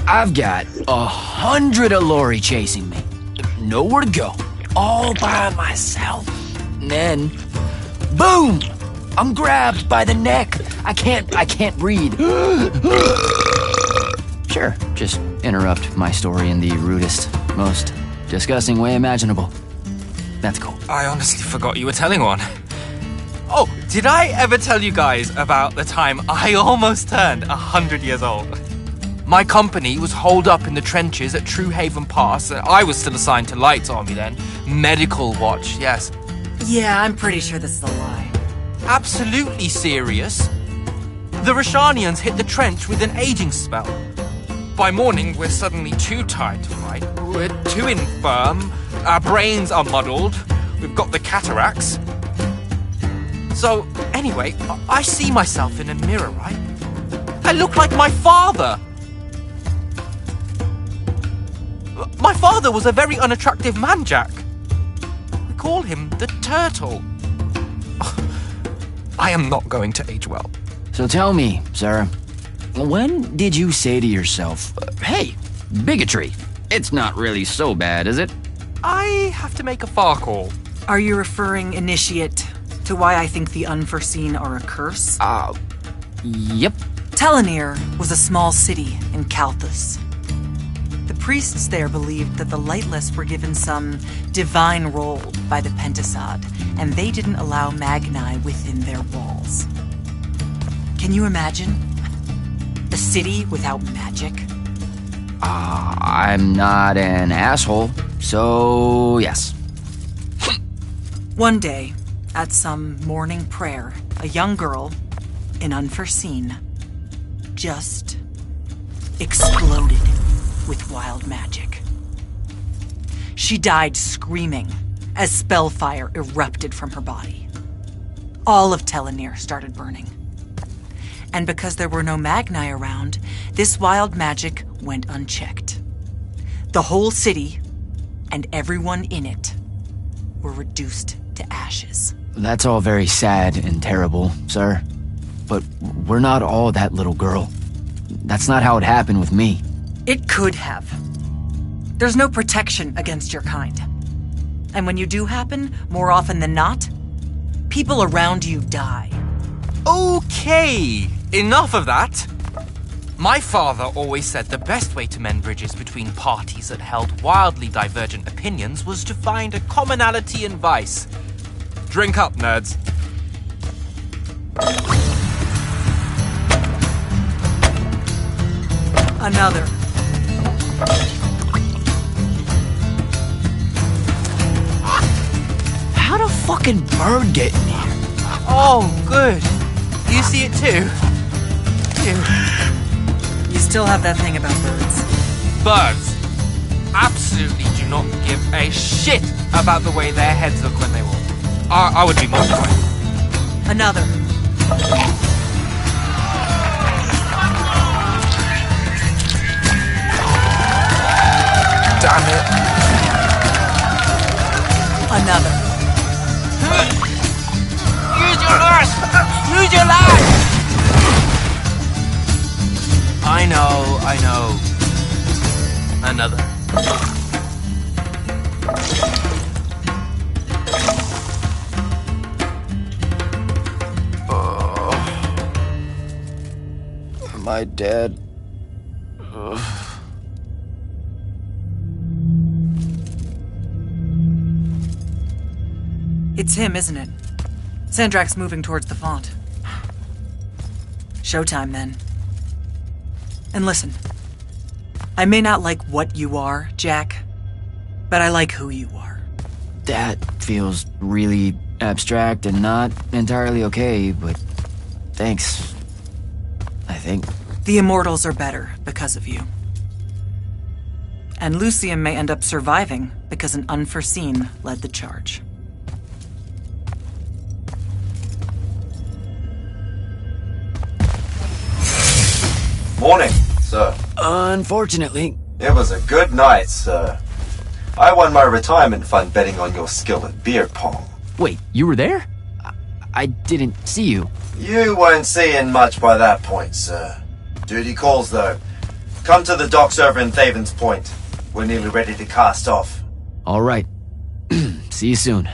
I've got 100 Allori chasing me. Nowhere to go. All by myself. And then, boom! I'm grabbed by the neck. I can't breathe. Sure, just interrupt my story in the rudest, most disgusting way imaginable. That's cool.
I honestly forgot you were telling one. Oh, did I ever tell you guys about the time I almost turned 100 years old? My company was holed up in the trenches at True Haven Pass, and I was still assigned to Light's army then. Medical watch, yes.
Yeah, I'm pretty sure this is a lie.
Absolutely serious. The Rashanians hit the trench with an aging spell. By morning, we're suddenly too tired to fight. We're too infirm. Our brains are muddled. We've got the cataracts. So, anyway, I see myself in a mirror, right? I look like my father. My father was a very unattractive man, Jack. We call him the Turtle. I am not going to age well.
So tell me, Sarah, when did you say to yourself, hey, bigotry, it's not really so bad, is it?
I have to make a far call.
Are you referring, Initiate, to why I think the unforeseen are a curse?
Yep.
Telenir was a small city in Kalthus. The priests there believed that the Lightless were given some divine role by the Pentasod, and they didn't allow Magni within their walls. Can you imagine? A city without magic?
I'm not an asshole, so yes.
One day, at some morning prayer, a young girl, in Unforeseen, just exploded with wild magic. She died screaming as spellfire erupted from her body. All of Telenir started burning. And because there were no Magni around, this wild magic went unchecked. The whole city, and everyone in it, were reduced to ashes.
That's all very sad and terrible, sir. But we're not all that little girl. That's not how it happened with me.
It could have. There's no protection against your kind. And when you do happen, more often than not, people around you die.
Okay, enough of that. My father always said the best way to mend bridges between parties that held wildly divergent opinions was to find a commonality in vice. Drink up, nerds.
Another.
How'd a fucking bird get in here?
Oh, good. You see it too?
You still have that thing about birds.
Birds absolutely do not give a shit about the way their heads look when they walk. I would be mortified.
Another.
Damn it.
Another.
Use your lash! Use your lash! I know. Another.
Am I dead?
It's him, isn't it? Sandrak's moving towards the font. Showtime, then. And listen, I may not like what you are, Jack, but I like who you are.
That feels really abstract and not entirely okay, but thanks. I think.
The Immortals are better because of you. And Lucian may end up surviving because an Unforeseen led the charge.
Morning, sir.
Unfortunately.
It was a good night, sir. I won my retirement fund betting on your skill at beer pong.
Wait, you were there? I didn't see you.
You weren't seeing much by that point, sir. Duty calls, though. Come to the docks over in Thaven's Point. We're nearly ready to cast off.
All right. See you soon.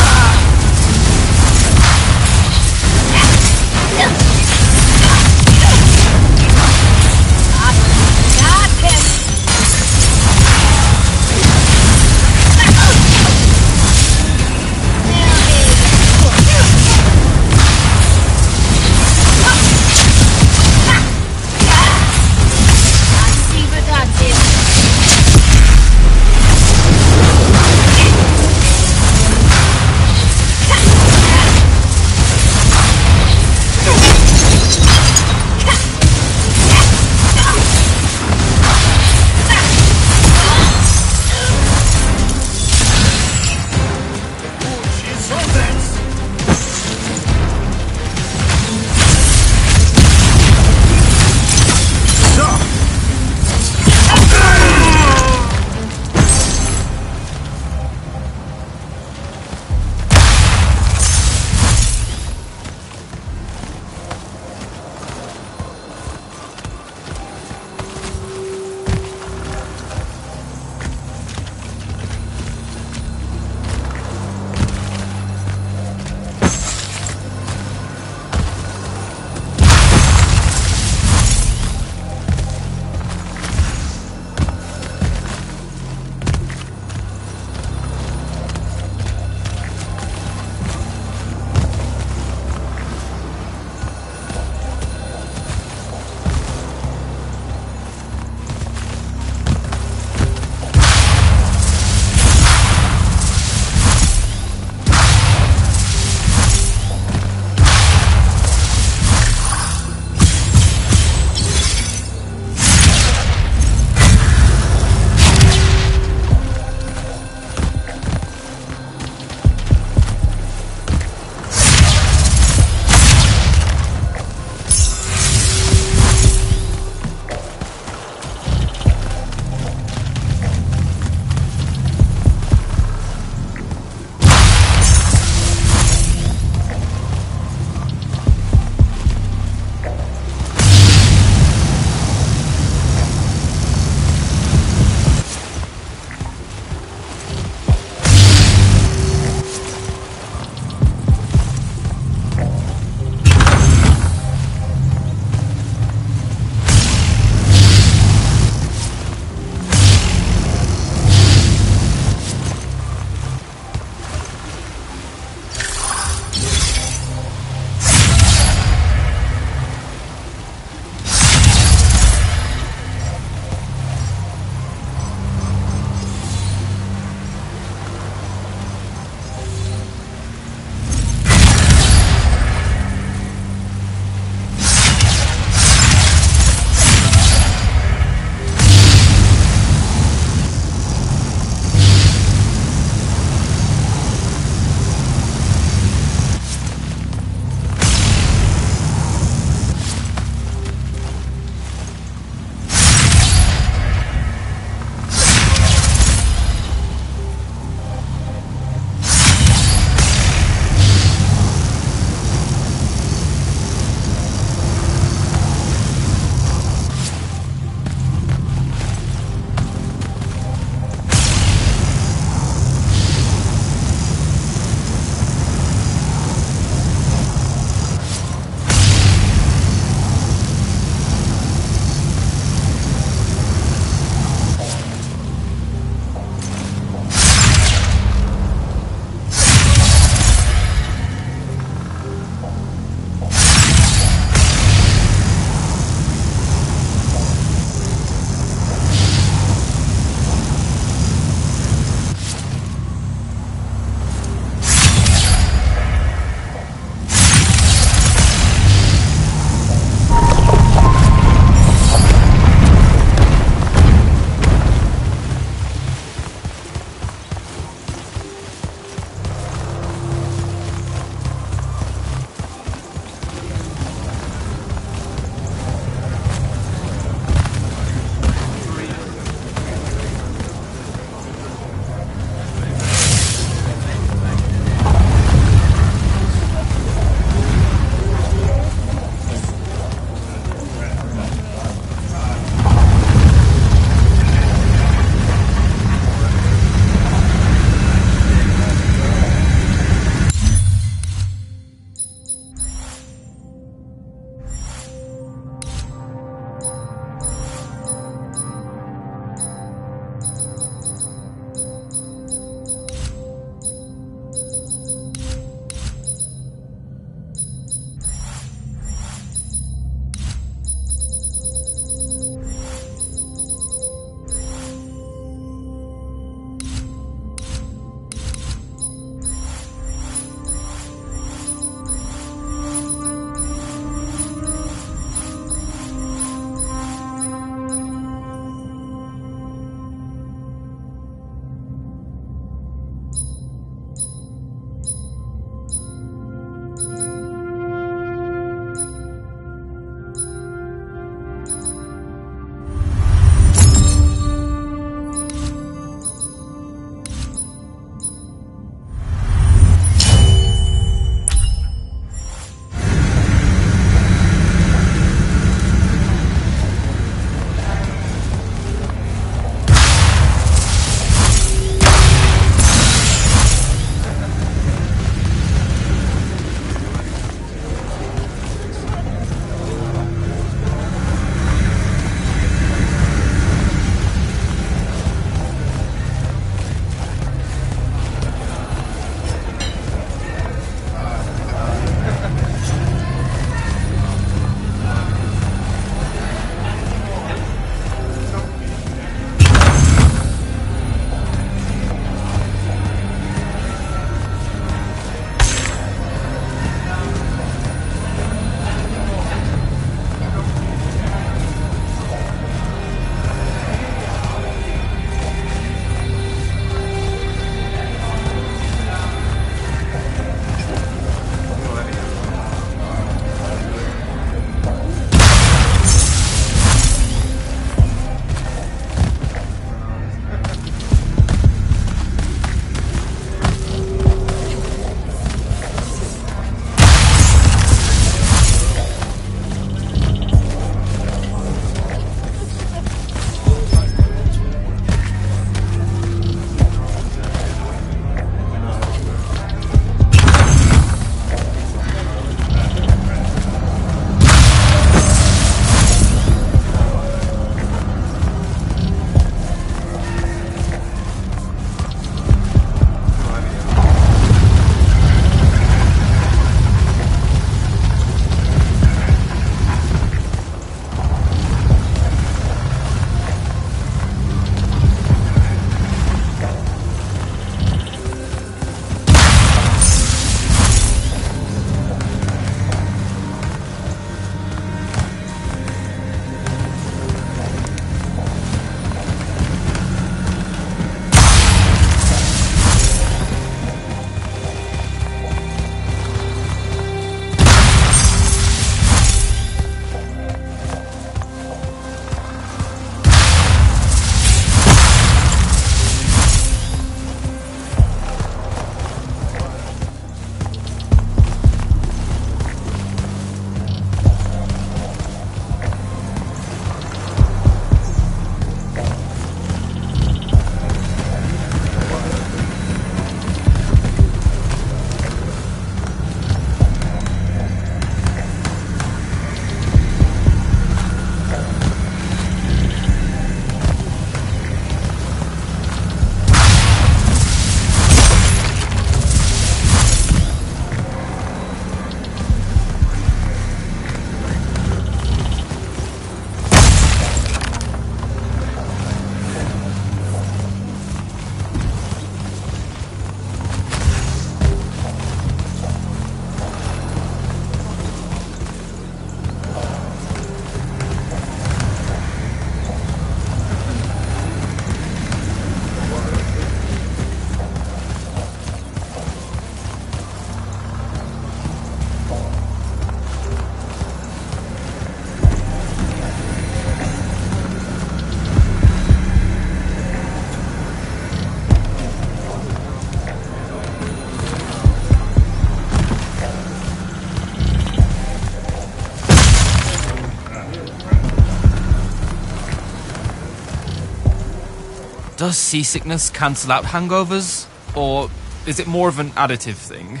Does seasickness cancel out hangovers? Or is it more of an additive thing?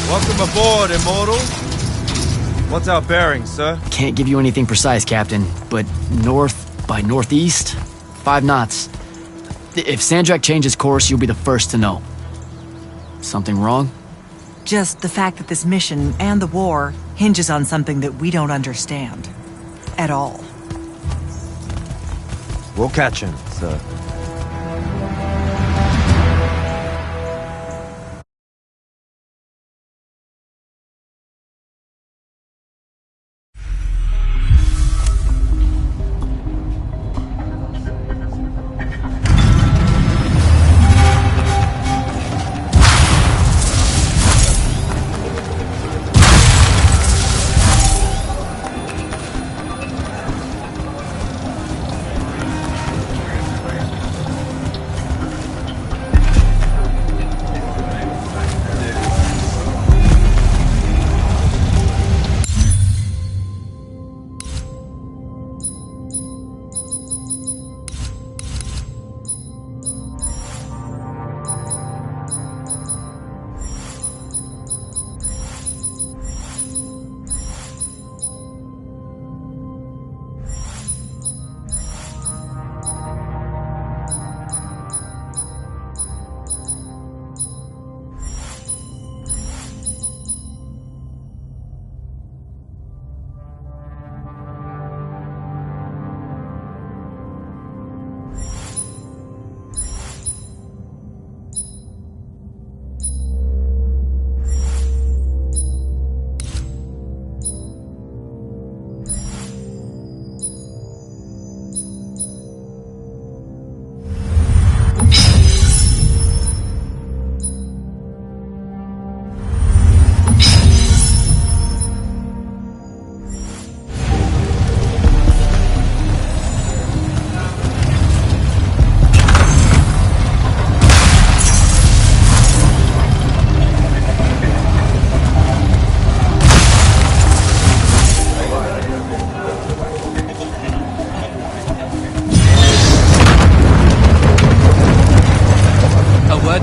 Welcome aboard, Immortal. What's our bearing, sir?
Can't give you anything precise, Captain, but north by northeast, 5 knots. If Sandrak changes course, you'll be the first to know. Something wrong?
Just the fact that this mission and the war hinges on something that we don't understand. At all.
We'll catch him, sir.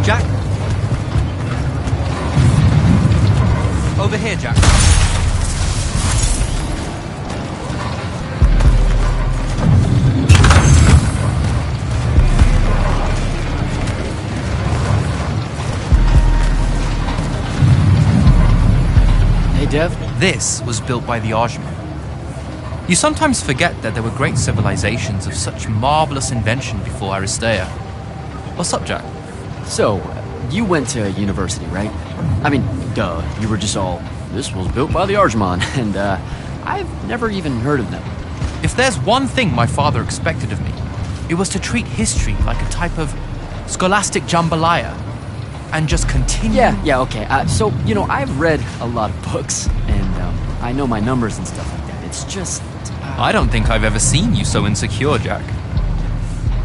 Jack? Over here, Jack.
Hey, Dev.
This was built by the Ajman. You sometimes forget that there were great civilizations of such marvelous invention before Aristea. What's up, Jack?
So, you went to university, right? I mean, duh, you were just all, this was built by the Ajman, and I've never even heard of them.
If there's one thing my father expected of me, it was to treat history like a type of scholastic jambalaya, and just continue...
Yeah, okay. So, you know, I've read a lot of books, and I know my numbers and stuff like that. It's just...
I don't think I've ever seen you so insecure, Jack.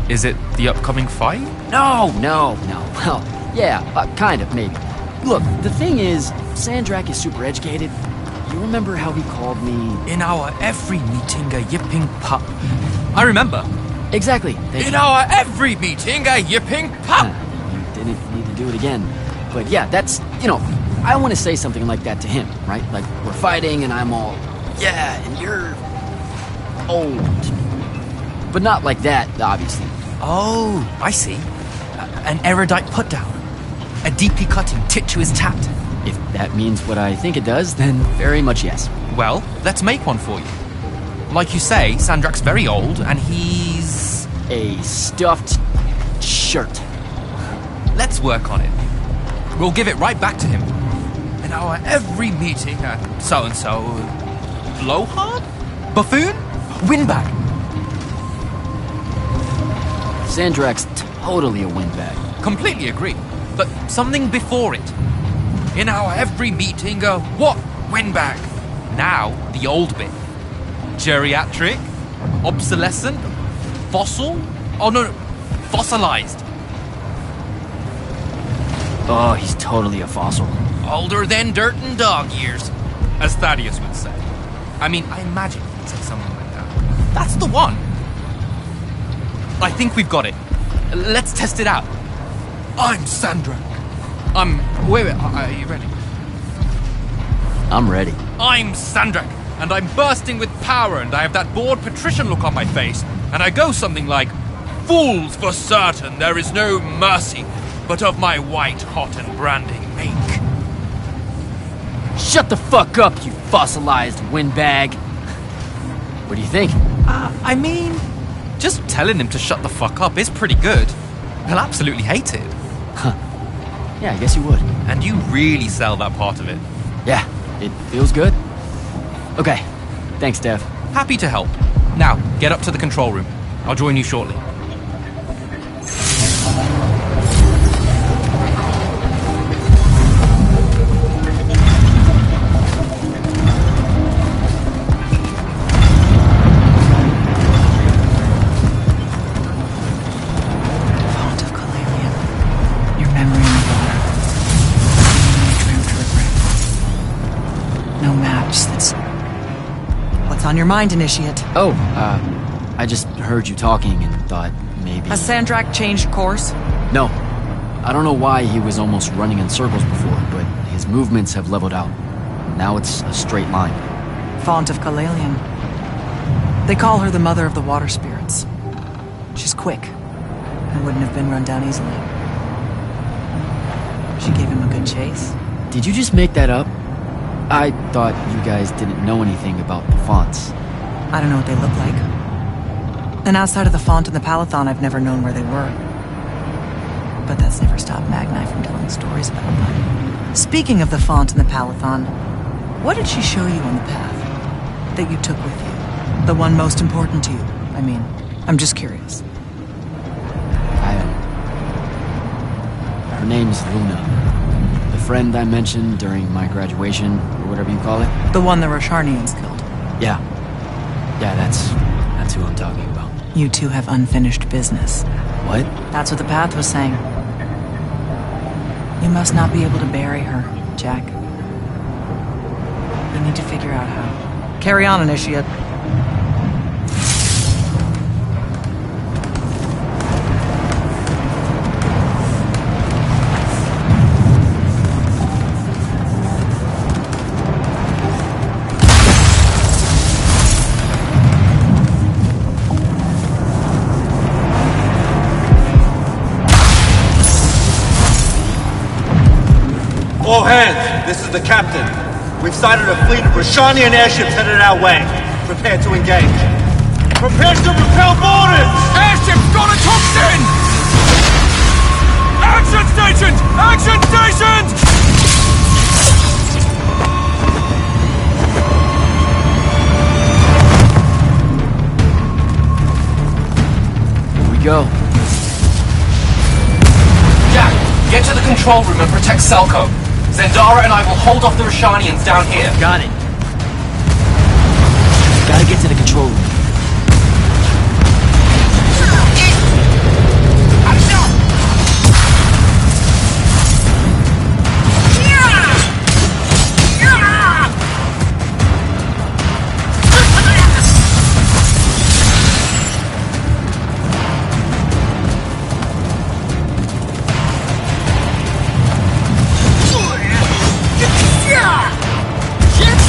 Is it the upcoming fight?
No. Well, yeah, kind of, maybe. Look, the thing is, Sandrak is super educated. You remember how he called me...
In our every meeting, a yipping pup. I remember.
Exactly.
In our every meeting, a yipping pup!
You didn't need to do it again. But yeah, that's, you know, I want to say something like that to him, right? Like, we're fighting and I'm all, yeah, and you're... old. But not like that, obviously.
Oh, I see. An erudite put-down. A deeply cutting tit to his tat.
If that means what I think it does, then very much yes.
Well, let's make one for you. Like you say, Sandrak's very old, and he's...
a stuffed shirt.
Let's work on it. We'll give it right back to him. In our every meeting, so-and-so... blowhard? Buffoon? Windbag.
Sandrak's totally a windbag.
Completely agree. But something before it. In our every meeting, what? Windbag. Now, the old bit. Geriatric? Obsolescent? Fossil? Oh, no. Fossilized.
Oh, he's totally a fossil.
Older than dirt and dog years, as Thaddeus would say. I mean, I imagine he'd say something like that. That's the one! I think we've got it. Let's test it out. I'm Sandra. Wait, are you ready?
I'm ready.
I'm Sandrak, and I'm bursting with power, and I have that bored patrician look on my face, and I go something like, "Fools, for certain, there is no mercy, but of my white, hot, and branding make."
Shut the fuck up, you fossilized windbag. What do you think?
I mean, just telling him to shut the fuck up is pretty good. He'll absolutely hate it.
Huh. Yeah, I guess you would.
And you really sell that part of it.
Yeah, it feels good. Okay, thanks, Dev.
Happy to help. Now, get up to the control room. I'll join you shortly.
Font of Calarian. Your memory in the water. Trimmed with no maps. That's... What's on your mind, Initiate?
Oh, I just heard you talking and thought maybe...
Has Sandrak changed course?
No. I don't know why he was almost running in circles before, but his movements have leveled out. Now it's a straight line.
Font of Calalian. They call her the mother of the water spirits. She's quick, and wouldn't have been run down easily. She gave him a good chase.
Did you just make that up? I thought you guys didn't know anything about the fonts.
I don't know what they look like. And outside of the font and the Palathon, I've never known where they were. But that's never stopped Magni from telling stories about them. Speaking of the font and the Palathon, what did she show you on the path that you took with you? The one most important to you, I mean. I'm just curious.
Her name's Luna. The friend I mentioned during my graduation, or whatever you call it.
The one the Rosharnians killed.
Yeah. Yeah, that's who I'm talking about.
You two have unfinished business.
What?
That's what the path was saying. You must not be able to bury her, Jack. You need to figure out how. Carry on, Initiate.
All hands, this is the captain. We've sighted a fleet of Rashanian airships headed our way. Prepare to engage. Prepare to repel boarders!
Airship's got a toxin! Action stations! Action stations!
Here we go.
Jack, get to the control room and protect Selko. Zendara and I will hold off the Rashanians down here.
Got it. Gotta get to the control room.
Ship's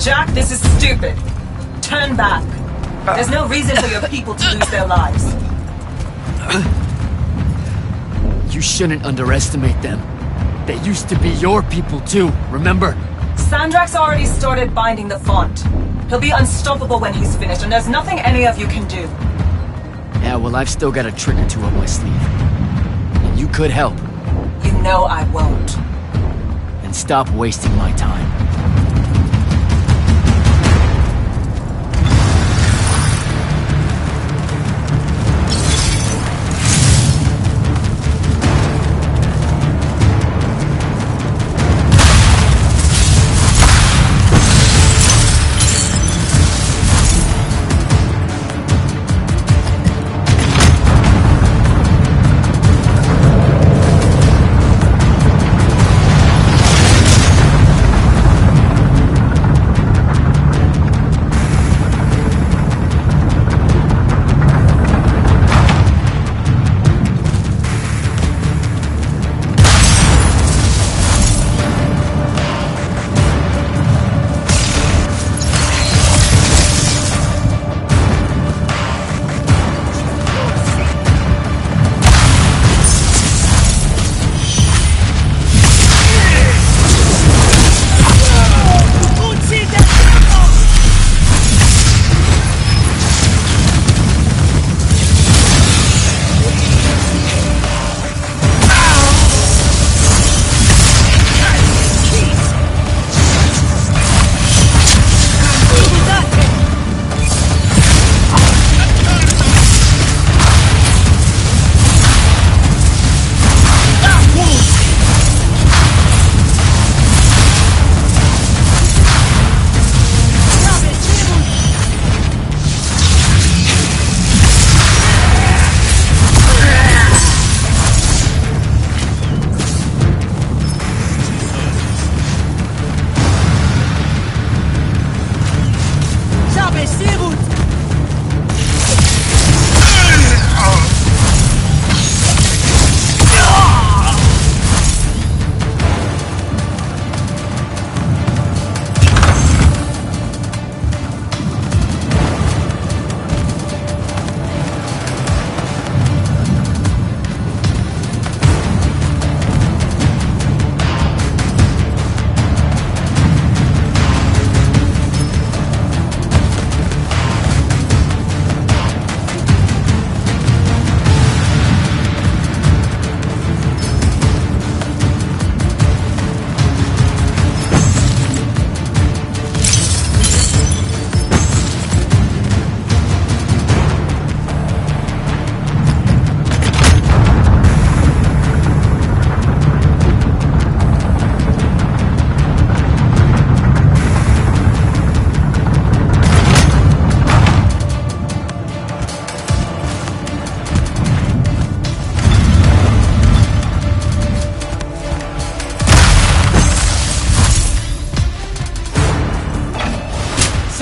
Jack, this is stupid. Turn back. There's no reason for your people to lose their lives.
You shouldn't underestimate them. They used to be your people too, remember?
Sandrak's already started binding the font. He'll be unstoppable when he's finished, and there's nothing any of you can do.
Yeah, well, I've still got a trick or two up my sleeve. And you could help.
You know I won't.
Then stop wasting my time.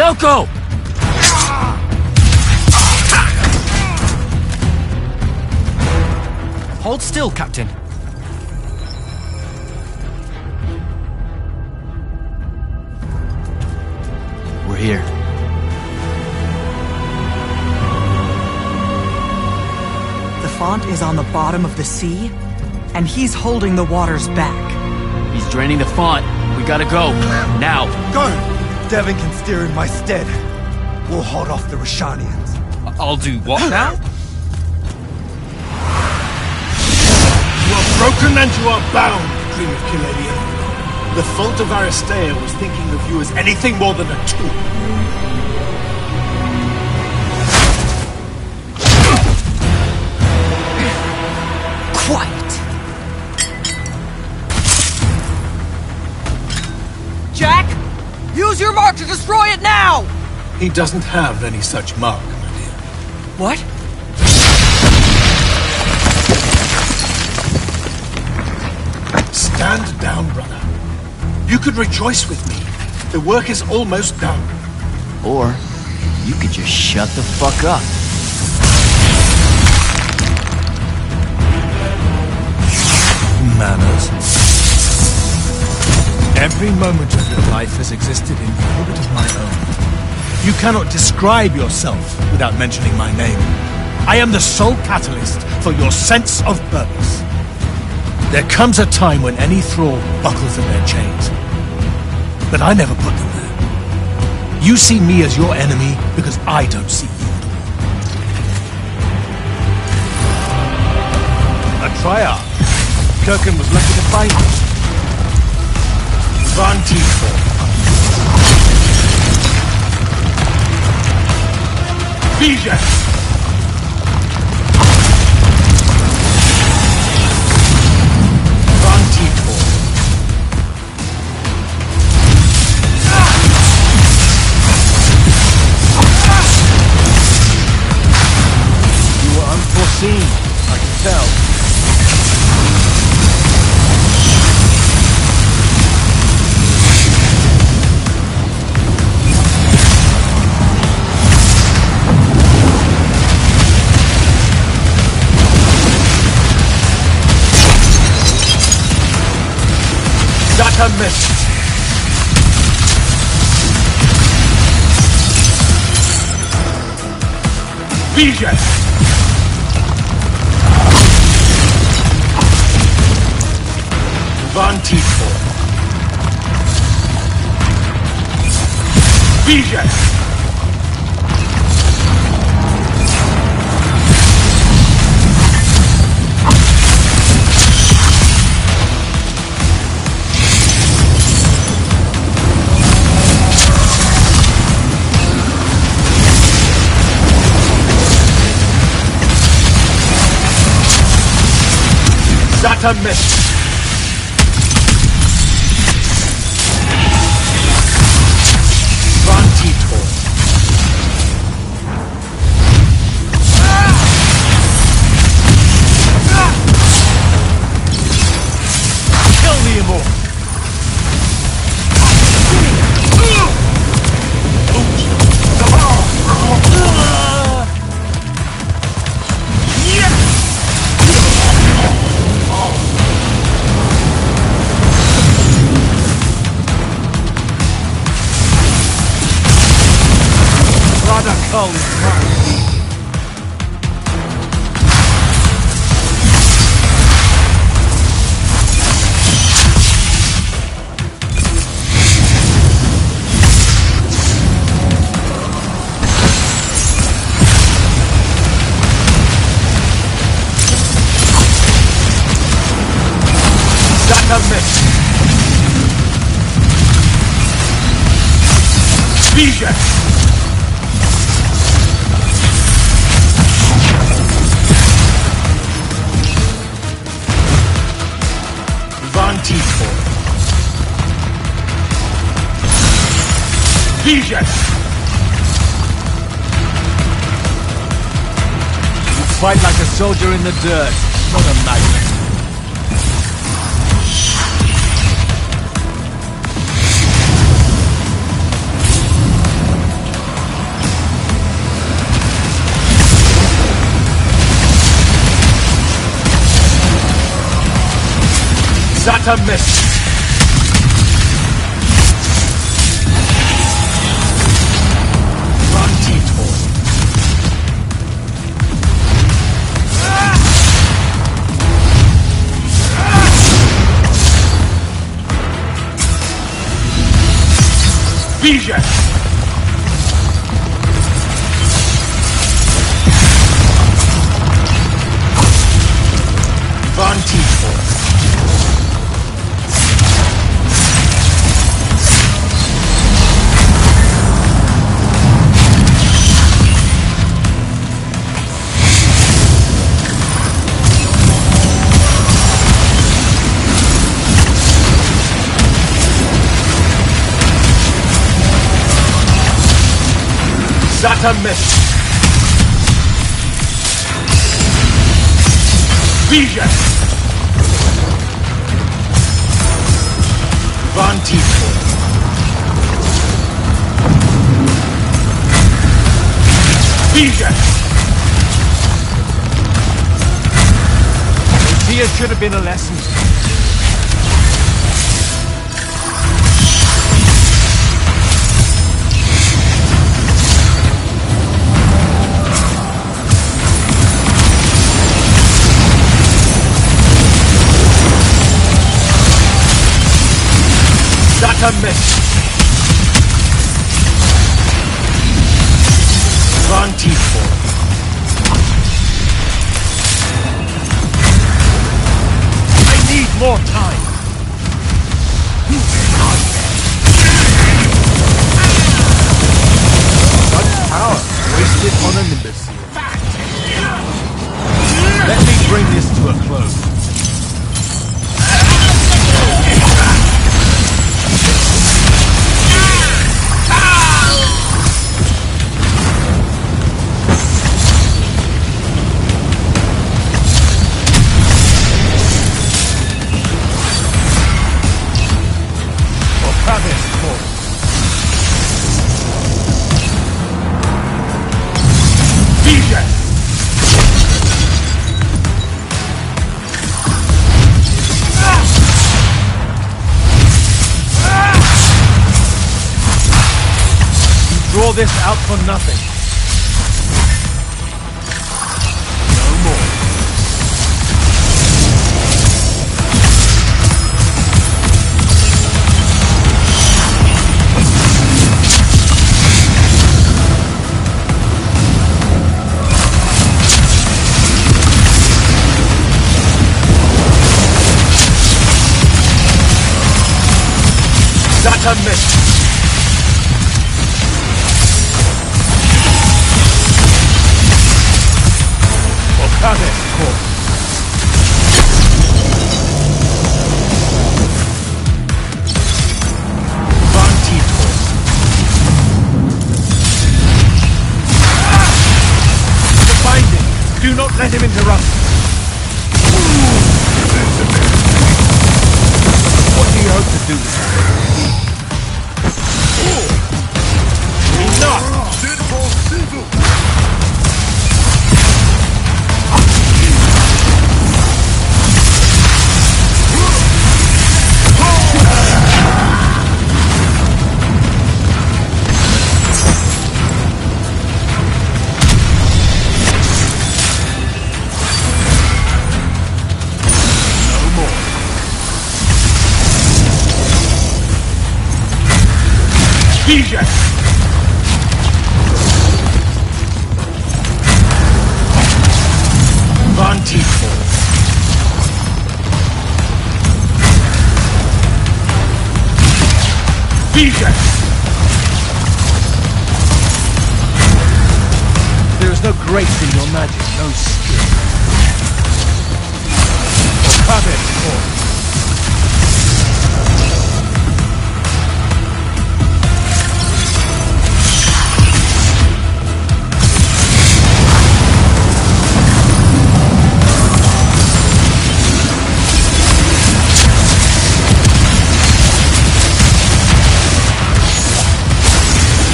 Selko!
Hold still, Captain.
We're here.
The font is on the bottom of the sea, and he's holding the waters back.
He's draining the font. We gotta go. Now.
Go! Devin can steer in my stead. We'll hold off the Rashanians.
I'll do what now?
You are broken and you are bound, Dream of Killelia. The Font of Aristea was thinking of you as anything more than a tool.
Quiet. Jack, use your mark to destroy it now!
He doesn't have any such mark, my dear.
What?
Stand down, brother. You could rejoice with me. The work is almost done.
Or you could just shut the fuck up.
Manners. Every moment of your life has existed in orbit of my own. You cannot describe yourself without mentioning my name. I am the sole catalyst for your sense of purpose. There comes a time when any thrall buckles at their chains. But I never put them there. You see me as your enemy because I don't see you. A triarch. Kirkin was lucky to find you. Van Tiefel. Vision! Van Tiefel. You were unforeseen, I can tell. That a miss. Vision. Van Tiefel. Vision. That a miss. Van Tiefel. Kill the Immortal. Call is mine. That a miss. Vision. Van Tiefel. Vision. You fight like a soldier in the dirt, not a knight. That a miss. Van Tiefel. Vision. Van Tiefel. That a miss. Vision. Van Tiefel. Vision. Tears should have been a lesson. That a miss. Vantiful. I need more time. Such power wasted on an imbecile. Let me bring this to a close. Draw this out for nothing. No more. That's a miss. Do not let him interrupt. What do you hope to do with that? Enough! Vision! Vantiful. Vision! There is no grace in your magic, no skill. Or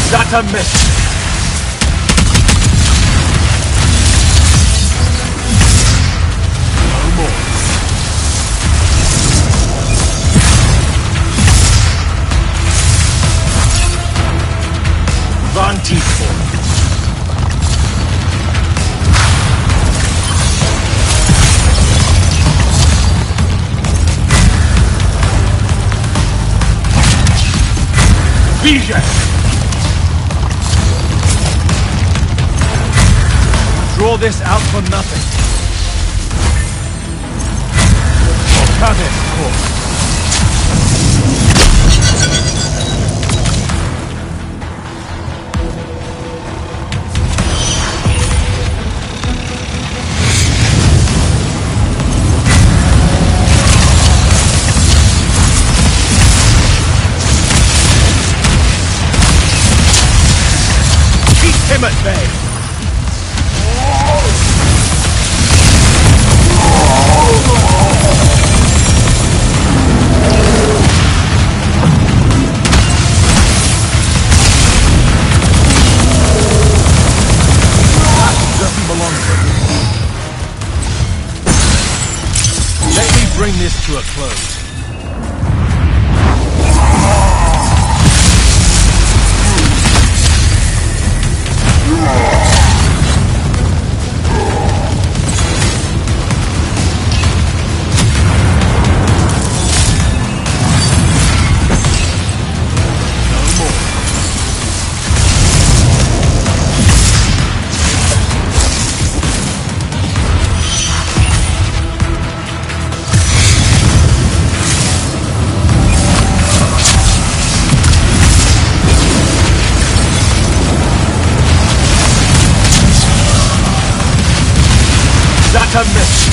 That's a miss. No more. Vantiful. Vision. Draw this out for nothing. Or cut it, of course. Keep him at bay. Let me bring this to a close. unmissed.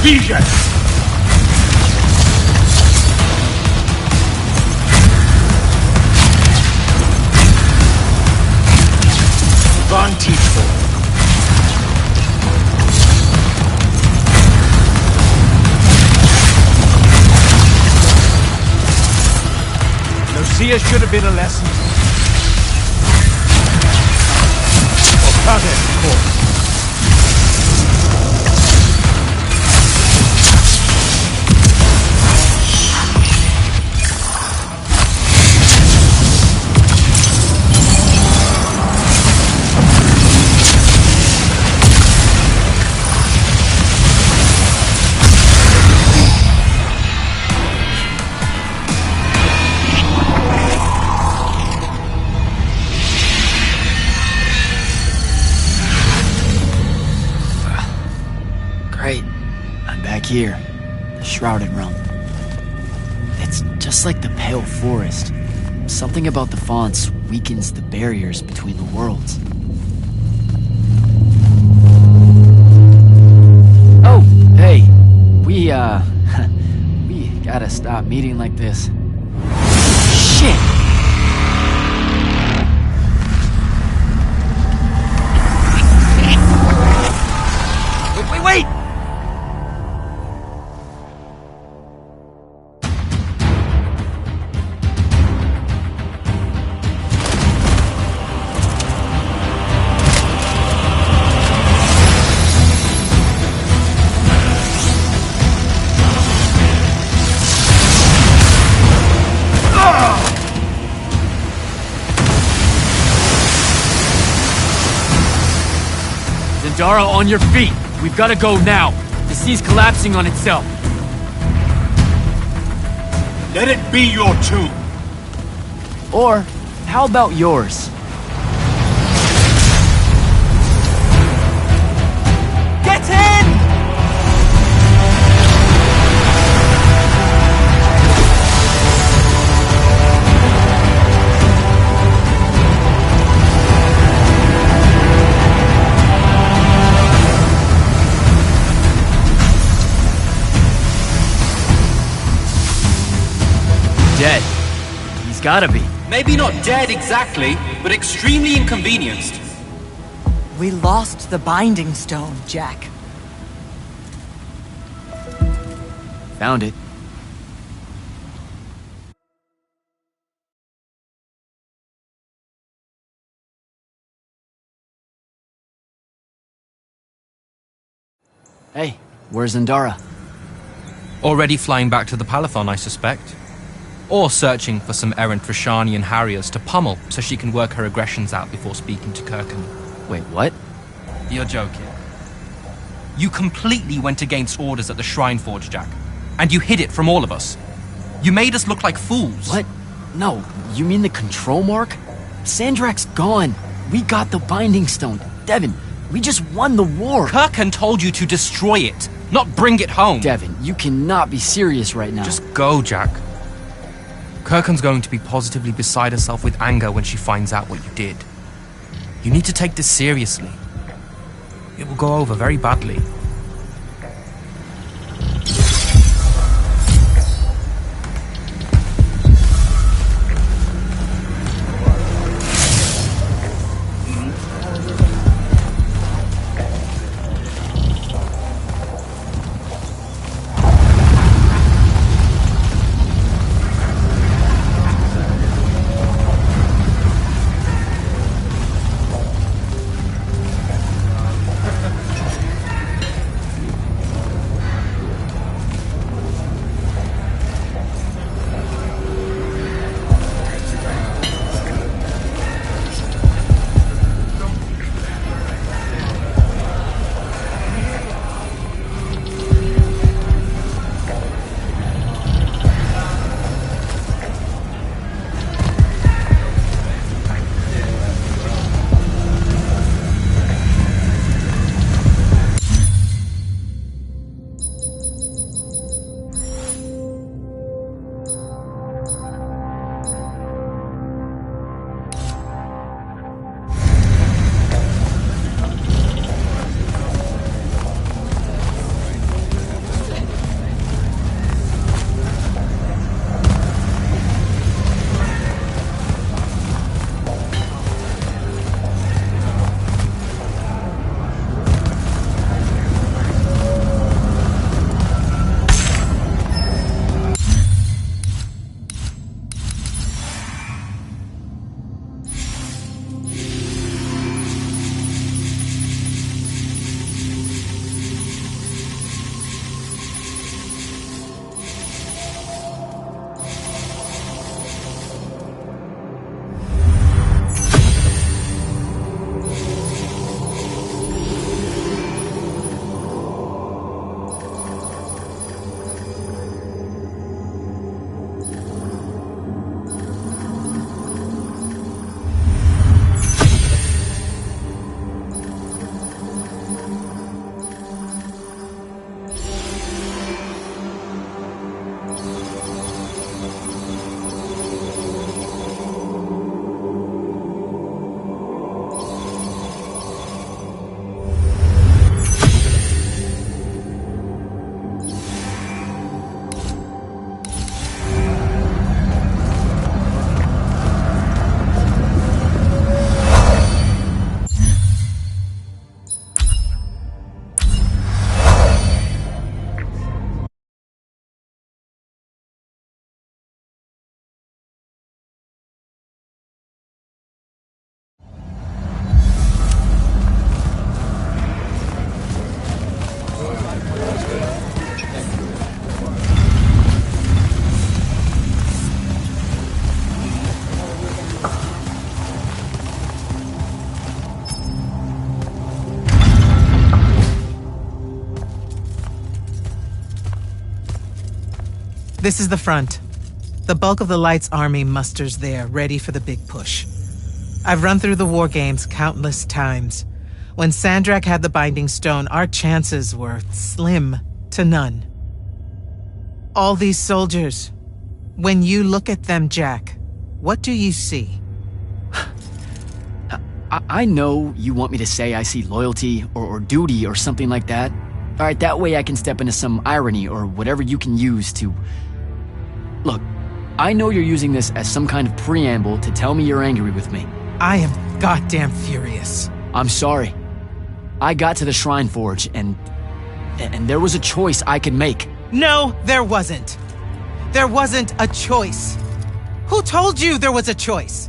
Vision! Vantage point. Lucia should have been a lesson. Okade, of course.
Here, the Shrouded Realm. It's just like the Pale Forest. Something about the fonts weakens the barriers between the worlds. Oh, hey, we gotta stop meeting like this. Shit! Wait!
Zendara, on your feet! We've gotta go now! The sea's collapsing on itself!
Let it be your tomb!
Or, how about yours?
Get in! Dead. He's gotta be.
Maybe not dead exactly, but extremely inconvenienced.
We lost the Binding Stone, Jack.
Found it. Hey, where's Zendara?
Already flying back to the Palathon, I suspect. Or searching for some errant Rashanian Harriers to pummel so she can work her aggressions out before speaking to Kirkan.
Wait, what?
You're joking. You completely went against orders at the Shrine Forge, Jack. And you hid it from all of us. You made us look like fools.
What? No, you mean the control mark? Sandrak's gone. We got the Binding Stone. Devin, we just won the war.
Kirkan told you to destroy it, not bring it home.
Devin, you cannot be serious right now.
Just go, Jack. Kirkan's going to be positively beside herself with anger when she finds out what you did. You need to take this seriously. It will go over very badly.
This is the front. The bulk of the Light's army musters there, ready for the big push. I've run through the war games countless times. When Sandrak had the Binding Stone, our chances were slim to none. All these soldiers, when you look at them, Jack, what do you see?
I know you want me to say I see loyalty or duty or something like that. All right, that way I can step into some irony or whatever you can use to... Look, I know you're using this as some kind of preamble to tell me you're angry with me.
I am goddamn furious.
I'm sorry. I got to the Shrine Forge and there was a choice I could make.
No, there wasn't. There wasn't a choice. Who told you there was a choice?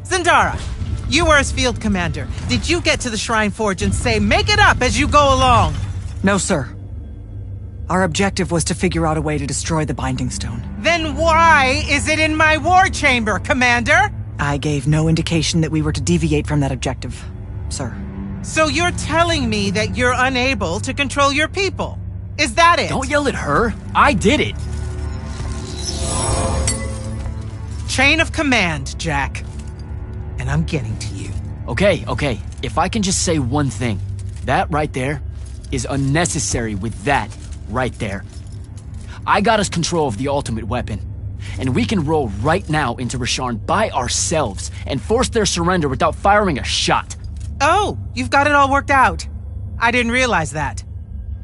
Zendara, you were as field commander. Did you get to the Shrine Forge and say, make it up as you go along?
No, sir. Our objective was to figure out a way to destroy the Binding Stone.
Then why is it in my war chamber, Commander?
I gave no indication that we were to deviate from that objective, sir.
So you're telling me that you're unable to control your people? Is that it?
Don't yell at her. I did it.
Chain of command, Jack. And I'm getting to you.
Okay. If I can just say one thing. That right there is unnecessary with that right there. I got us control of the ultimate weapon. And we can roll right now into Rasharn by ourselves and force their surrender without firing a shot.
Oh, you've got it all worked out. I didn't realize that.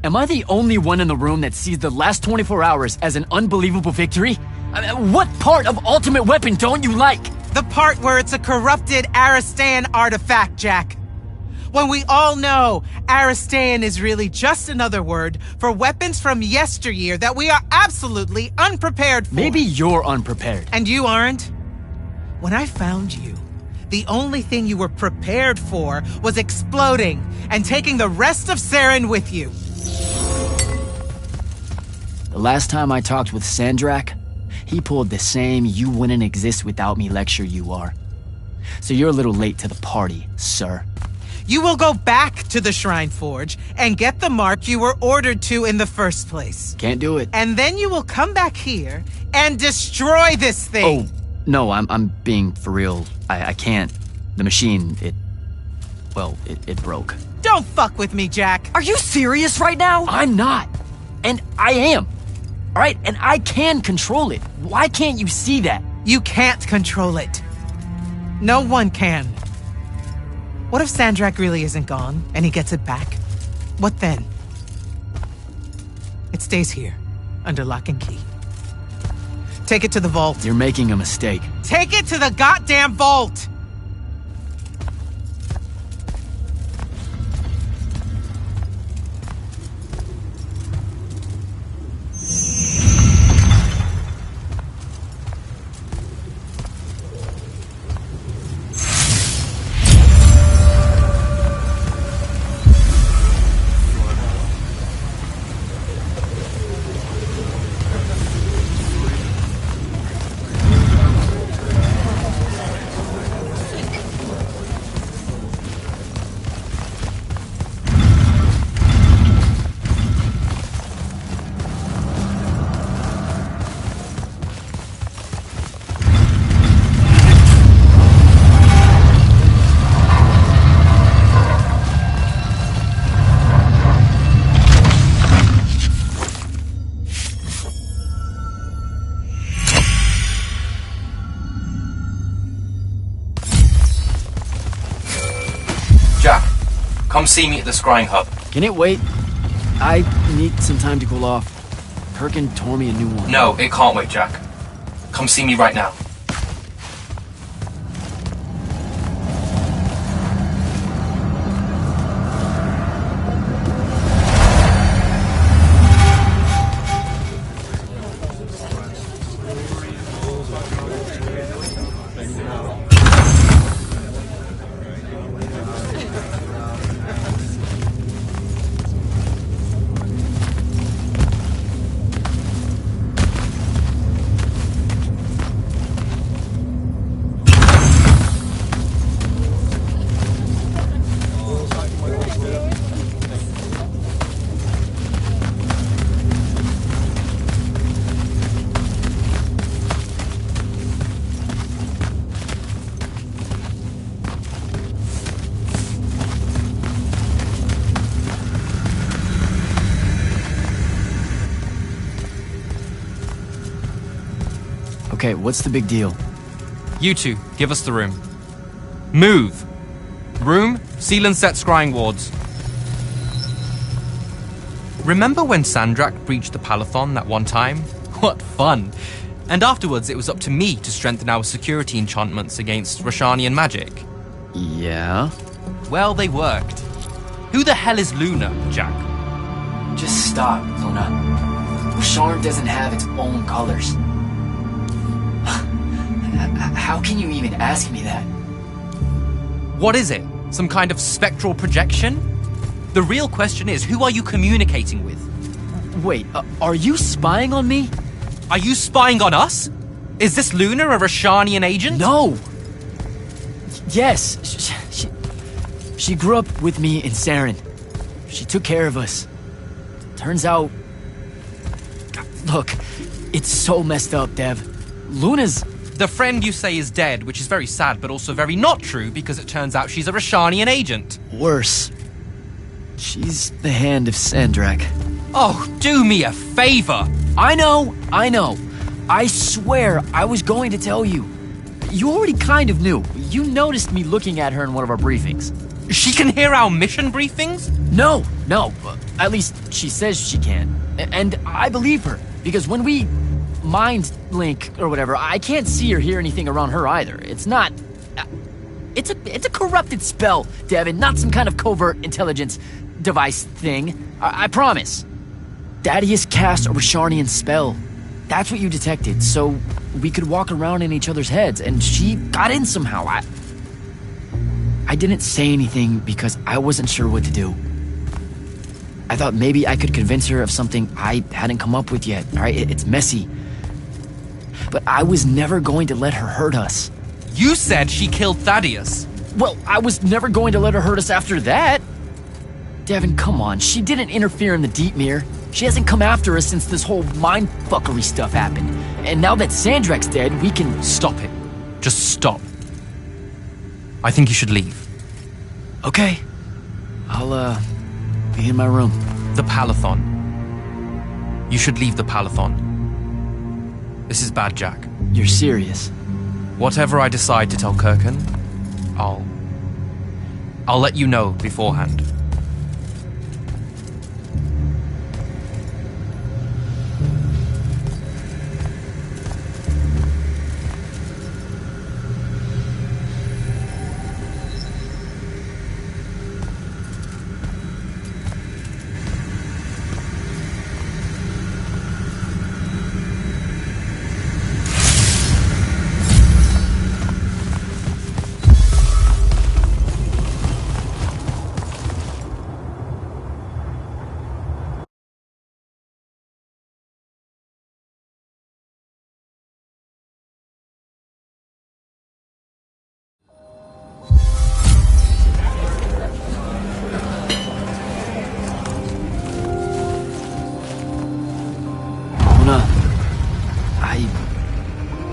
Am I the only one in the room that sees the last 24 hours as an unbelievable victory? What part of Ultimate Weapon don't you like?
The part where it's a corrupted Aristean artifact, Jack. When we all know Aristean is really just another word for weapons from yesteryear that we are absolutely unprepared for.
Maybe you're unprepared.
And you aren't? When I found you, the only thing you were prepared for was exploding and taking the rest of Saren with you.
The last time I talked with Sandrak, he pulled the same "you wouldn't exist without me" lecture you are. So you're a little late to the party, sir.
You will go back to the Shrine Forge and get the mark you were ordered to in the first place.
Can't do it.
And then you will come back here and destroy this thing.
Oh, no, I'm being for real. I can't. The machine, it broke.
Don't fuck with me, Jack.
Are you serious right now?
I'm not. And I am. All right, and I can control it. Why can't you see that?
You can't control it. No one can. What if Sandrak really isn't gone, and he gets it back? What then? It stays here, under lock and key. Take it to the vault.
You're making a mistake.
Take it to the goddamn vault!
Come see me at the scrying hub.
Can it wait? I need some time to cool off. Kirkin tore me a new one.
No, it can't wait, Jack. Come see me right now.
Okay, what's the big deal?
You two, give us the room. Move! Room, seal and set scrying wards. Remember when Sandrak breached the Palathon that one time? What fun! And afterwards it was up to me to strengthen our security enchantments against Roshanian magic.
Yeah?
Well, they worked. Who the hell is Luna, Jack?
Just stop, Luna. Sharn doesn't have its own colors. How can you even ask me that?
What is it? Some kind of spectral projection? The real question is, who are you communicating with?
Wait, are you spying on me?
Are you spying on us? Is this Luna a Roshanian agent?
No! Yes, she grew up with me in Saren. She took care of us. Turns out... Look, it's so messed up, Dev. Luna's...
The friend you say is dead, which is very sad, but also very not true, because it turns out she's a Roshanian agent.
Worse. She's the hand of Sandrak.
Oh, do me a favor!
I know. I swear I was going to tell you. You already kind of knew. You noticed me looking at her in one of our briefings.
She can hear our mission briefings?
No. At least she says she can. And I believe her, because when we mind link or whatever, I can't see or hear anything around her either. It's not... It's a corrupted spell, Devin, not some kind of covert intelligence device thing. I promise. Thaddeus cast a Roshanian spell. That's what you detected, so we could walk around in each other's heads, and she got in somehow. I didn't say anything because I wasn't sure what to do. I thought maybe I could convince her of something I hadn't come up with yet, alright? It's messy. But I was never going to let her hurt us.
You said she killed Thaddeus.
Well, I was never going to let her hurt us after that. Devin, come on. She didn't interfere in the Deep Mirror. She hasn't come after us since this whole mindfuckery stuff happened. And now that Sandrak's dead, we can...
Stop it. Just stop. I think you should leave.
Okay. I'll, be in my room.
The Palathon. You should leave the Palathon. This is bad, Jack.
You're serious?
Whatever I decide to tell Kirkan, I'll let you know beforehand.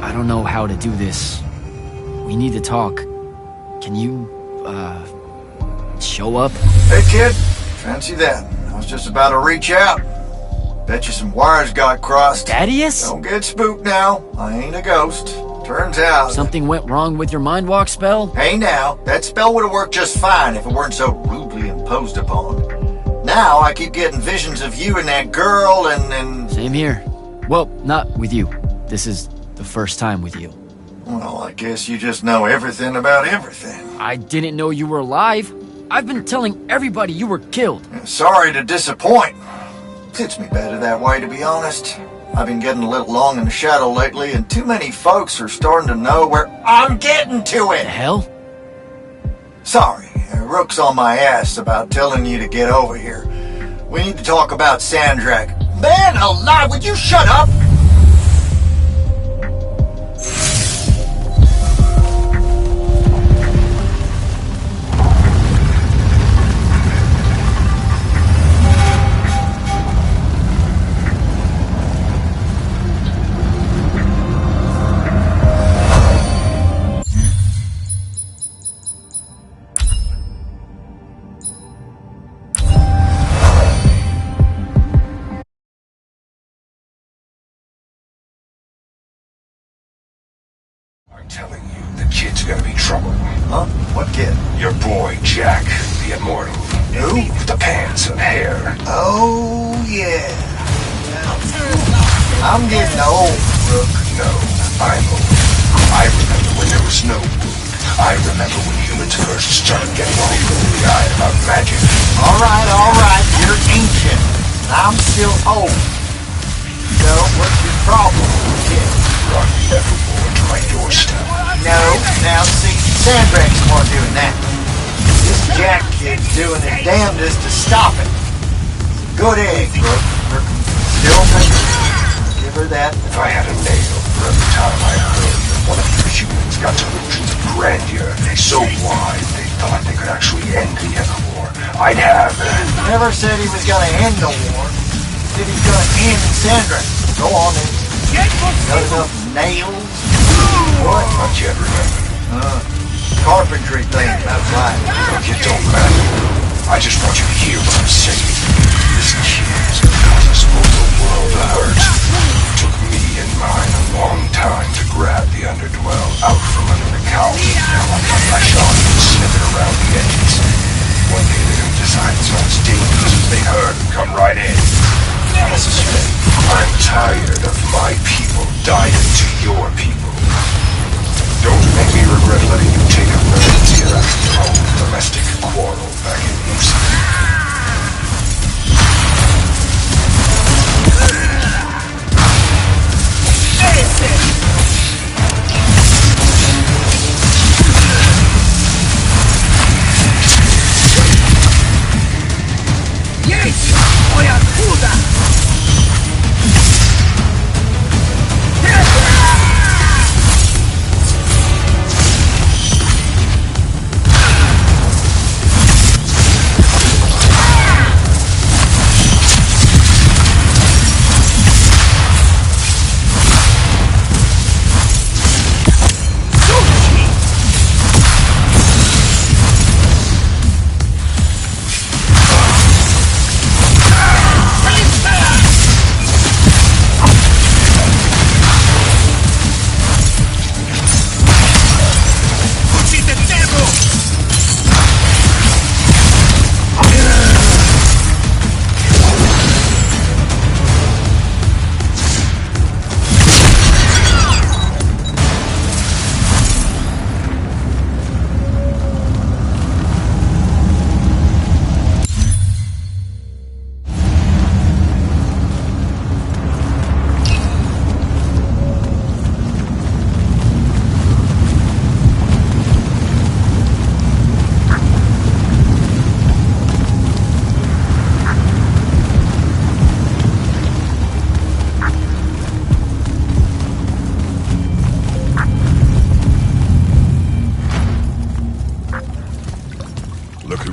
I don't know how to do this. We need to talk. Can you, show up?
Hey, kid. Fancy that. I was just about to reach out. Bet you some wires got crossed.
Thaddeus?
Don't get spooked now. I ain't a ghost. Turns out...
Something went wrong with your mind walk spell?
Hey now, that spell would have worked just fine if it weren't so rudely imposed upon. Now I keep getting visions of you and that girl and...
Same here. Well, not with you. This is the first time with you.
Well, I guess you just know everything about everything.
I didn't know you were alive. I've been telling everybody you were killed.
Sorry to disappoint. Fits me better that way, to be honest. I've been getting a little long in the shadow lately, and too many folks are starting to know where I'm getting to it.
The hell?
Sorry, Rook's on my ass about telling you to get over here. We need to talk about Sandrak. Man alive, would you shut up?
gonna be trouble.
Huh? What kid?
Your boy, Jack, the Immortal.
Who?
With the pants and hair.
Oh, yeah. I'm getting old, Rook.
No, I'm old. I remember when there was no wound. I remember when humans first started getting all blue-eyed about magic.
All right. You're ancient. I'm still old. So, what's your problem, kid?
Brought me evermore to my doorstep.
No, now see, Sandrak's more doing that. This Jack kid's doing his damnedest to stop it. Good egg, Rook. Still thinking. Give her that.
If I had a nail for every time I heard that one of your humans got delusions of grandeur so wide they thought they could actually end the Evermore, I'd have...
Never said he was gonna end the war. Said he's gonna end Sandrak. Go on then. Got enough nails? What?
Not yet, remember.
Carpentry thing, that's right.
Look, it don't matter. I just want you to hear what I'm saying. This kid is gonna cause us both a world of hurt. It took me and mine a long time to grab the underdwell out from under the cowl. Now I'm gonna lash on and snip it around the edges. One day they're gonna decide it's not as dangerous as they heard and come right in. I'm tired of my people dying to your people. Don't make me regret letting you take up residence here after your own domestic quarrel back in Musa.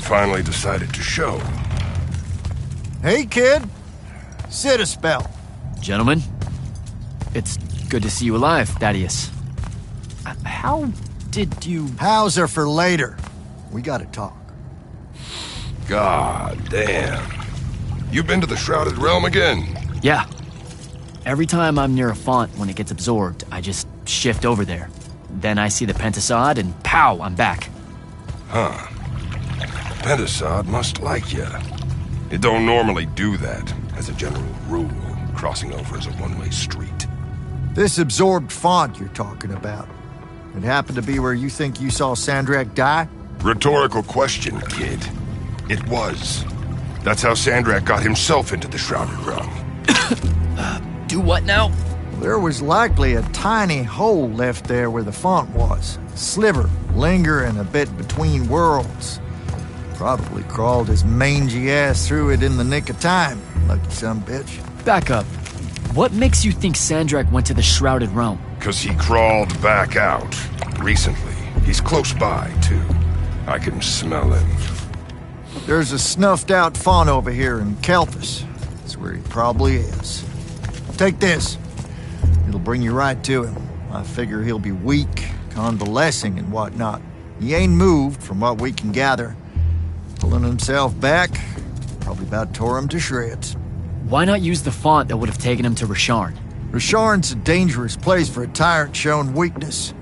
Finally decided to show.
Hey, kid. Sit a spell.
Gentlemen, it's good to see you alive, Thaddeus. How did you...
How's are for later. We gotta talk.
God damn. You've been to the Shrouded Realm again?
Yeah. Every time I'm near a font when it gets absorbed, I just shift over there. Then I see the Pentasod and pow, I'm back.
Huh. Pentasod must like you. It don't normally do that. As a general rule, crossing over is a one-way street.
This absorbed font you're talking about, it happened to be where you think you saw Sandrak die?
Rhetorical question, kid. It was. That's how Sandrak got himself into the Shrouded Realm.
Do what now?
There was likely a tiny hole left there where the font was. A sliver, lingering a bit between worlds. Probably crawled his mangy ass through it in the nick of time. Lucky son bitch.
Back up. What makes you think Sandrak went to the Shrouded Realm?
'Cause he crawled back out. Recently. He's close by, too. I can smell him.
There's a snuffed out font over here in Kelthus. That's where he probably is. Take this. It'll bring you right to him. I figure he'll be weak, convalescing and whatnot. He ain't moved, from what we can gather. Pulling himself back, probably about tore him to shreds.
Why not use the font that would have taken him to Rasharn?
Rasharn's a dangerous place for a tyrant showing weakness.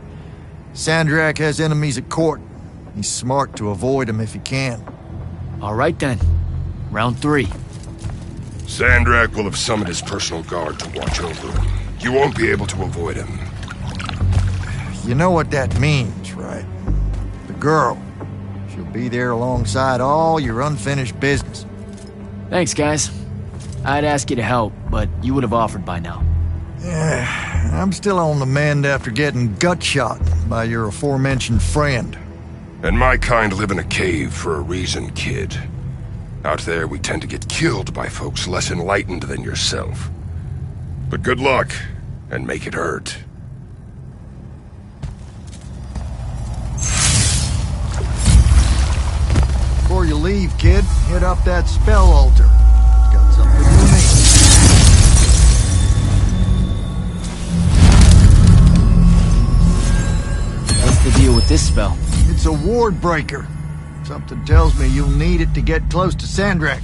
Sandrak has enemies at court. He's smart to avoid them if he can.
All right then. Round 3.
Sandrak will have summoned his personal guard to watch over him. You won't be able to avoid him.
You know what that means, right? The girl. She'll be there alongside all your unfinished business.
Thanks, guys. I'd ask you to help, but you would have offered by now.
Yeah, I'm still on the mend after getting gut-shot by your aforementioned friend.
And my kind live in a cave for a reason, kid. Out there, we tend to get killed by folks less enlightened than yourself. But good luck, and make it hurt.
Before you leave, kid, hit up that spell altar. It's got something you need.
What's the deal with this spell?
It's a ward breaker. Something tells me you'll need it to get close to Sandrak.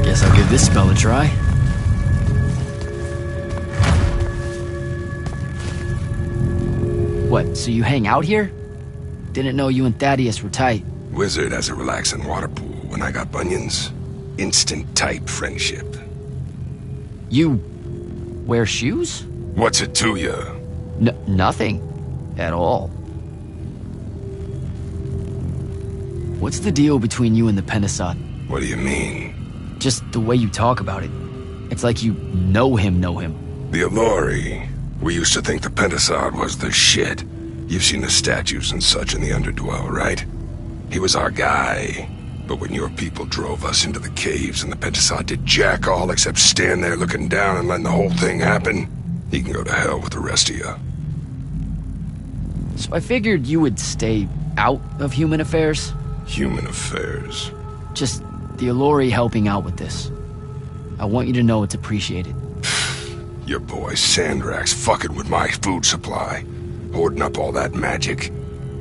Guess I'll give this spell a try. What, so you hang out here? Didn't know you and Thaddeus were tight.
Wizard has a relaxing water pool when I got bunions. Instant type friendship.
You wear shoes?
What's it to you?
Nothing. At all. What's the deal between you and the Pentasod?
What do you mean?
Just the way you talk about it. It's like you know him.
The Allori. We used to think the Pentasod was the shit. You've seen the statues and such in the Underdwell, right? He was our guy. But when your people drove us into the caves and the Pentasod did jack all except stand there looking down and letting the whole thing happen, he can go to hell with the rest of you.
So I figured you would stay out of human affairs.
Human affairs?
Just the Allori helping out with this. I want you to know it's appreciated.
Your boy Sandrak's fucking with my food supply. Hoarding up all that magic.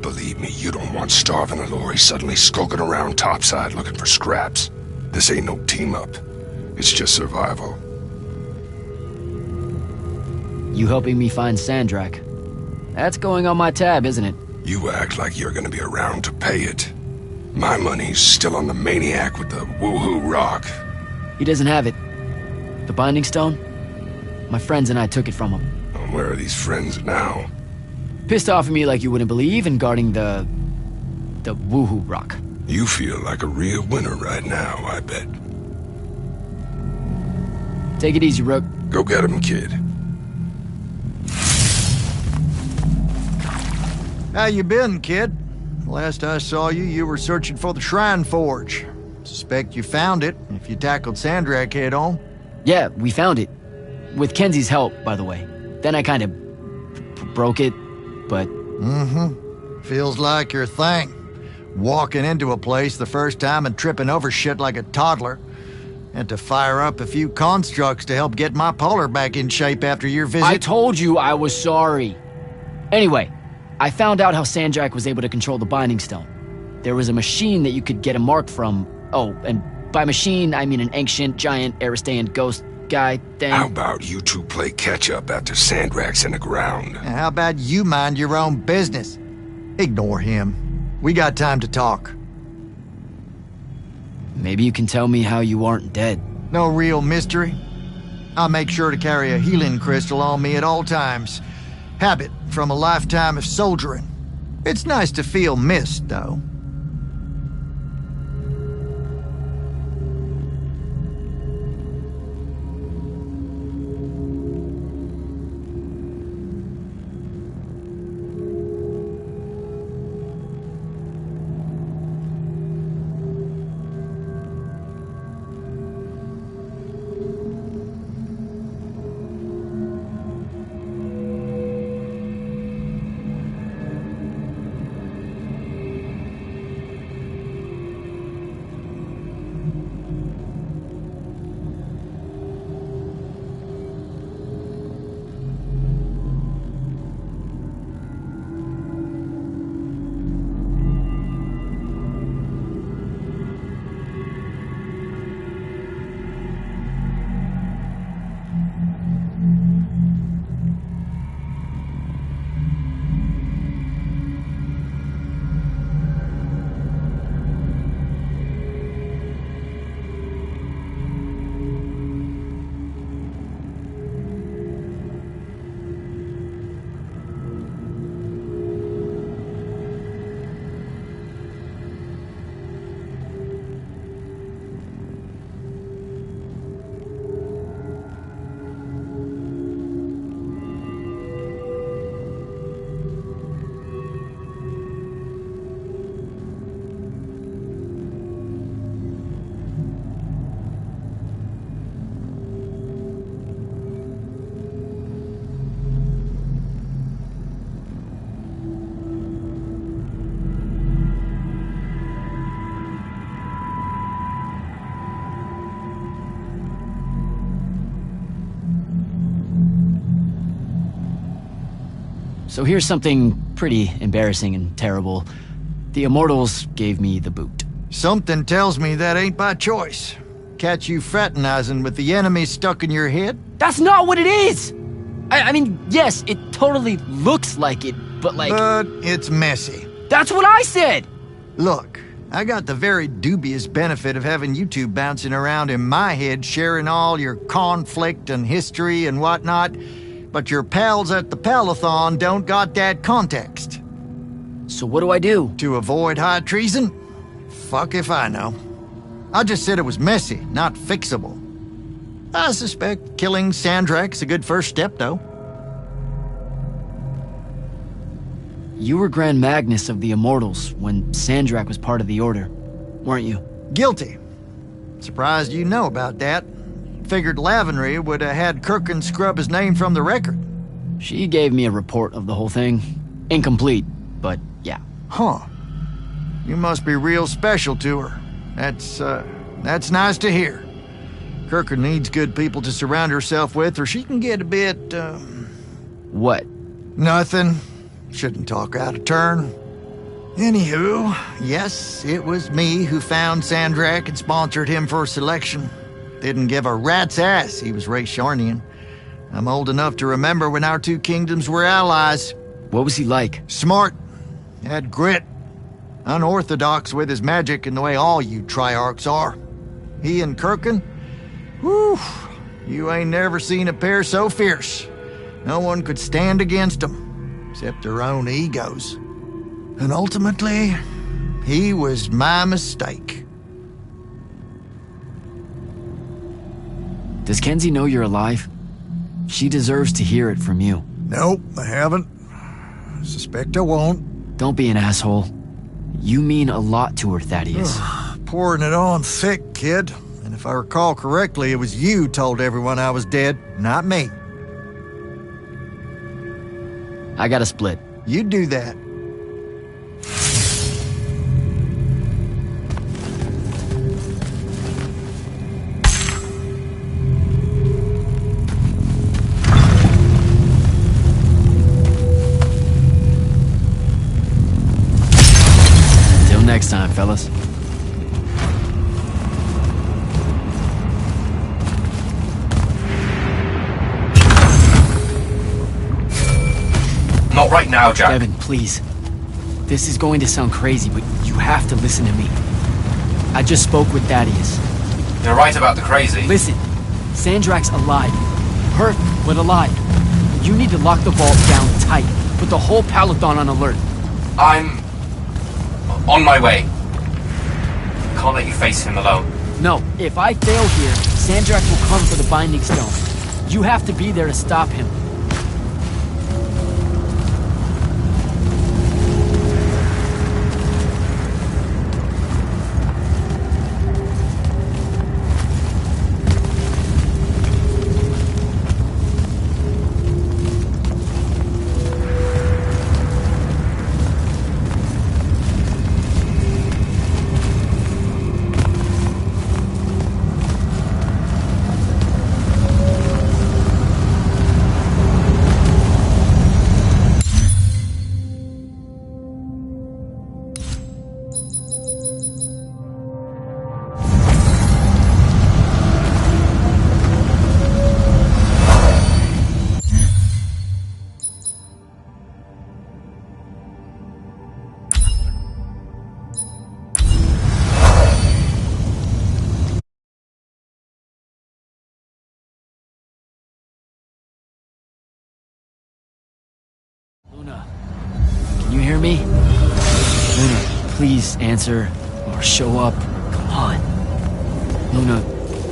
Believe me, you don't want starving Allori suddenly skulking around topside looking for scraps. This ain't no team-up. It's just survival.
You helping me find Sandrak. That's going on my tab, isn't it?
You act like you're gonna be around to pay it. My money's still on the maniac with the woohoo rock.
He doesn't have it. The Binding Stone? My friends and I took it from him.
And where are these friends now?
Pissed off at me like you wouldn't believe and guarding the woohoo rock.
You feel like a real winner right now, I bet.
Take it easy, Rook.
Go get him, kid.
How you been, kid? Last I saw you, you were searching for the Shrine Forge. Suspect you found it, if you tackled Sandrak head on.
Yeah, we found it. With Kenzie's help, by the way. Then I kind of broke it, but...
Feels like your thing. Walking into a place the first time and tripping over shit like a toddler. And to fire up a few constructs to help get my polar back in shape after your visit.
I told you I was sorry. Anyway, I found out how Sandrak was able to control the Binding Stone. There was a machine that you could get a mark from. Oh, and by machine, I mean an ancient, giant, Aristean ghost guy thing.
How about you two play catch-up after Sandrak's in the ground?
And how about you mind your own business? Ignore him. We got time to talk.
Maybe you can tell me how you aren't dead.
No real mystery. I'll make sure to carry a healing crystal on me at all times. Habit from a lifetime of soldiering. It's nice to feel missed, though.
So here's something pretty embarrassing and terrible. The Immortals gave me the boot.
Something tells me that ain't by choice. Catch you fraternizing with the enemy stuck in your head?
That's not what it is! I mean, yes, it totally looks like it, but like...
But it's messy.
That's what I said!
Look, I got the very dubious benefit of having you two bouncing around in my head, sharing all your conflict and history and whatnot, but your pals at the Palathon don't got that context.
So what do I do?
To avoid high treason? Fuck if I know. I just said it was messy, not fixable. I suspect killing Sandrak's a good first step, though.
You were Grand Magnus of the Immortals when Sandrak was part of the Order, weren't you?
Guilty. Surprised you know about that. Figured Lavenry would have had Kirkin scrub his name from the record.
She gave me a report of the whole thing. Incomplete, but yeah.
Huh. You must be real special to her. That's nice to hear. Kirkin needs good people to surround herself with, or she can get a bit,
What?
Nothing. Shouldn't talk out of turn. Anywho, yes, it was me who found Sandrak and sponsored him for selection. Didn't give a rat's ass he was Raysharnian. I'm old enough to remember when our two kingdoms were allies.
What was he like?
Smart. Had grit. Unorthodox with his magic in the way all you Triarchs are. He and Kirkin? Whew. You ain't never seen a pair so fierce. No one could stand against them, except their own egos. And ultimately, he was my mistake.
Does Kenzie know you're alive? She deserves to hear it from you.
Nope, I haven't. Suspect I won't.
Don't be an asshole. You mean a lot to her, Thaddeus.
Pouring it on thick, kid. And if I recall correctly, it was you told everyone I was dead, not me.
I gotta split.
You do that.
Till next time, fellas.
Not right now, Jack.
Devin, please. This is going to sound crazy, but you have to listen to me. I just spoke with Thaddeus.
You're right about the crazy.
Listen, Sandrak's alive. Hurt, but alive. You need to lock the vault down tight. Put the whole Palathon on alert.
I'm... on my way. Can't let you face him alone.
No, if I fail here, Sandrak will come for the Binding Stone. You have to be there to stop him. Luna, can you hear me? Luna, please answer or show up. Come on. Luna,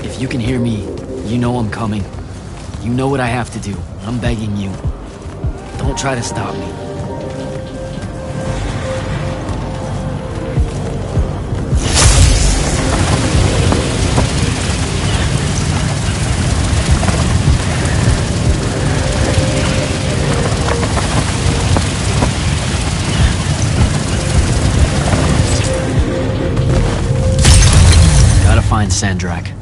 if you can hear me, you know I'm coming. You know what I have to do. I'm begging you. Don't try to stop me. Find Sandrak.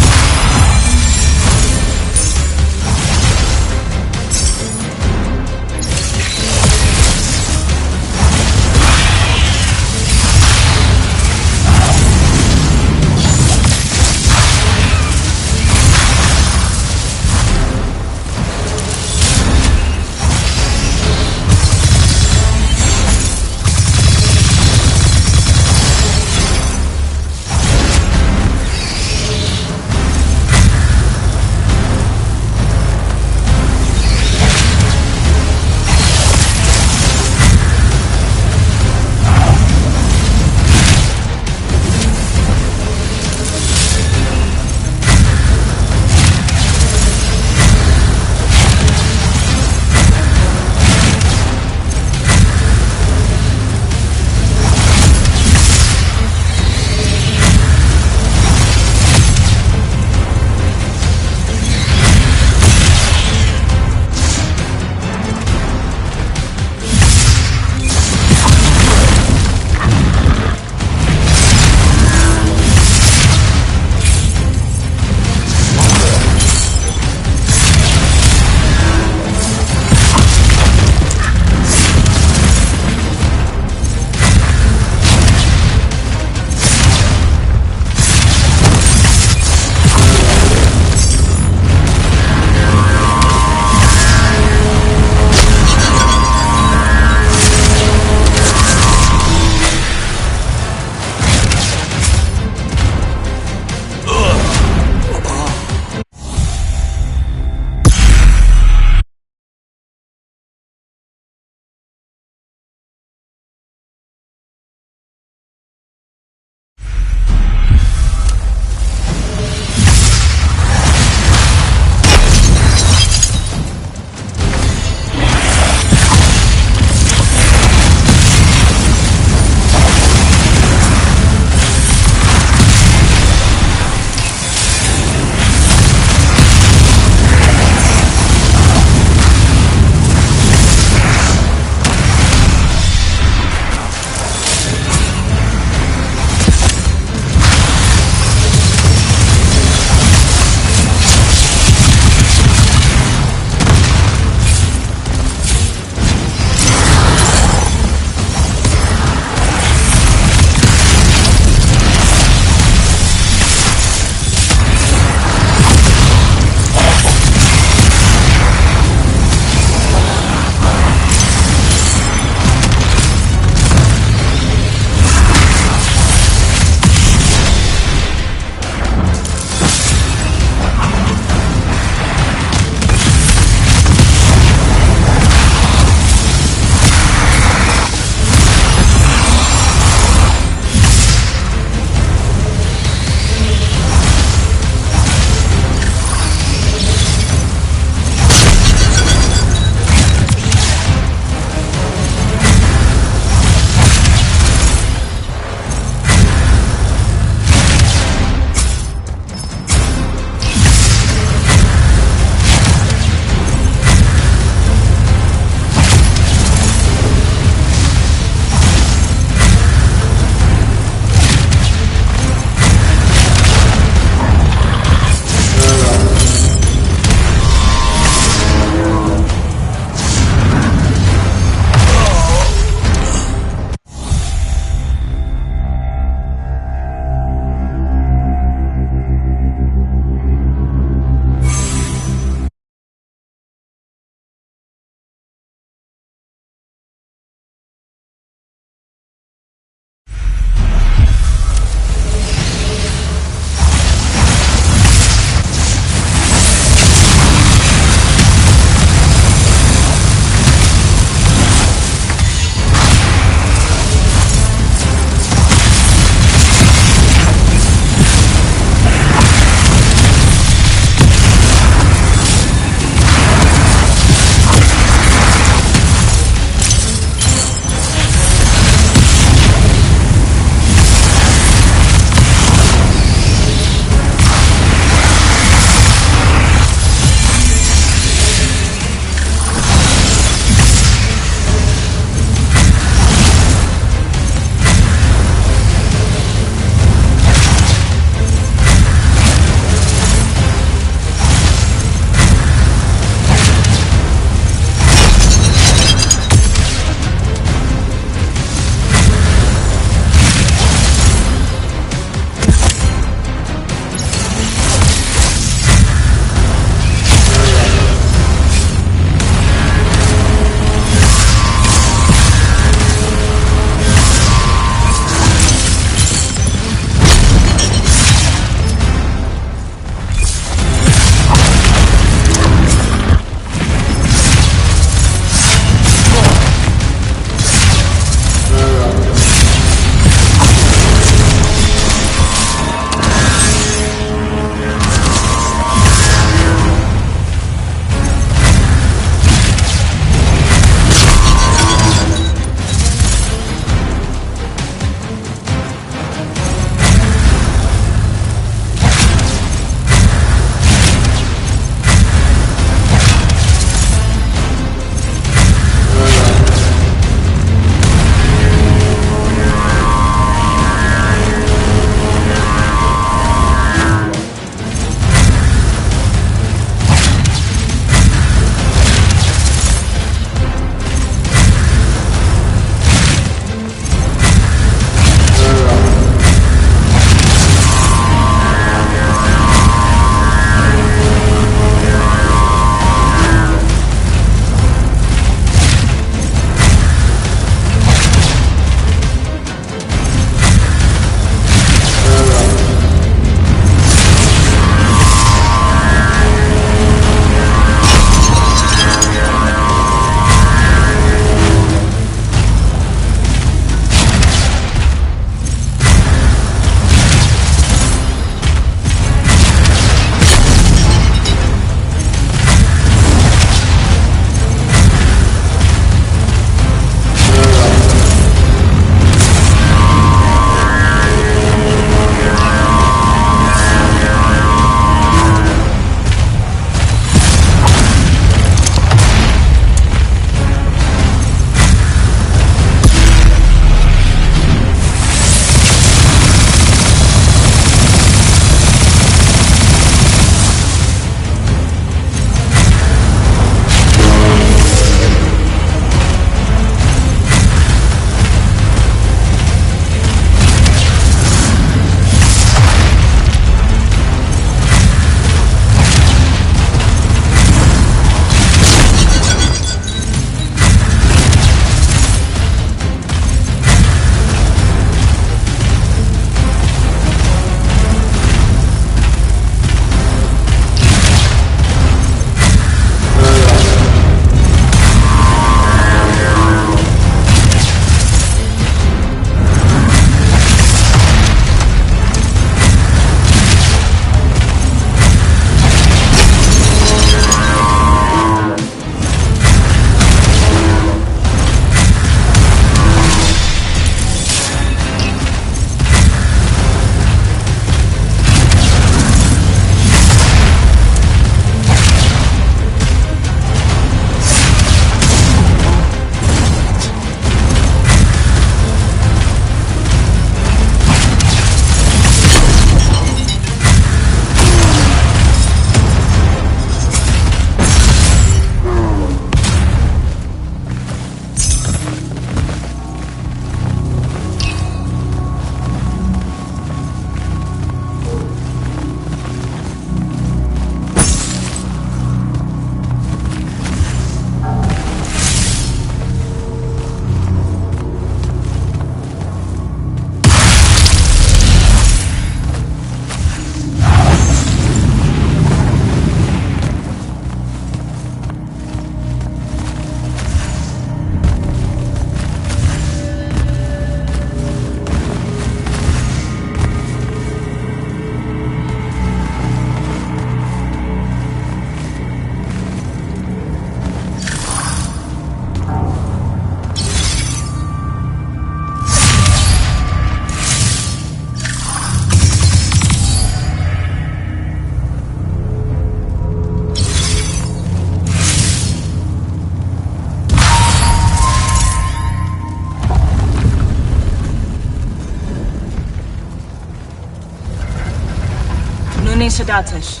Shadatish.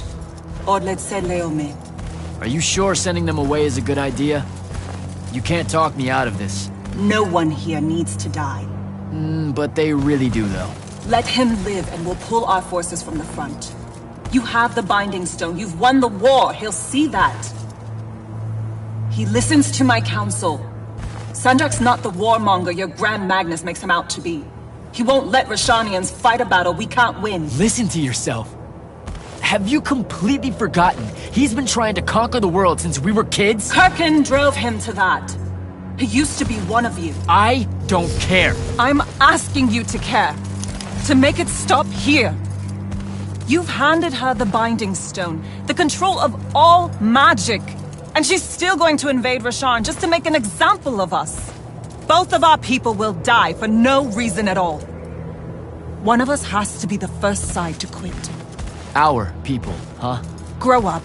Odlet Leome.
Are you sure sending them away is a good idea? You can't talk me out of this.
No one here needs to die.
But they really do, though.
Let him live and we'll pull our forces from the front. You have the Binding Stone. You've won the war. He'll see that. He listens to my counsel. Sandrak's not the warmonger your Grand Magnus makes him out to be. He won't let Rashanians fight a battle we can't win.
Listen to yourself. Have you completely forgotten? He's been trying to conquer the world since we were kids?
Kirkin drove him to that. He used to be one of you.
I don't care.
I'm asking you to care. To make it stop here. You've handed her the Binding Stone, the control of all magic. And she's still going to invade Rasharn just to make an example of us. Both of our people will die for no reason at all. One of us has to be the first side to quit.
Our people, huh?
Grow up.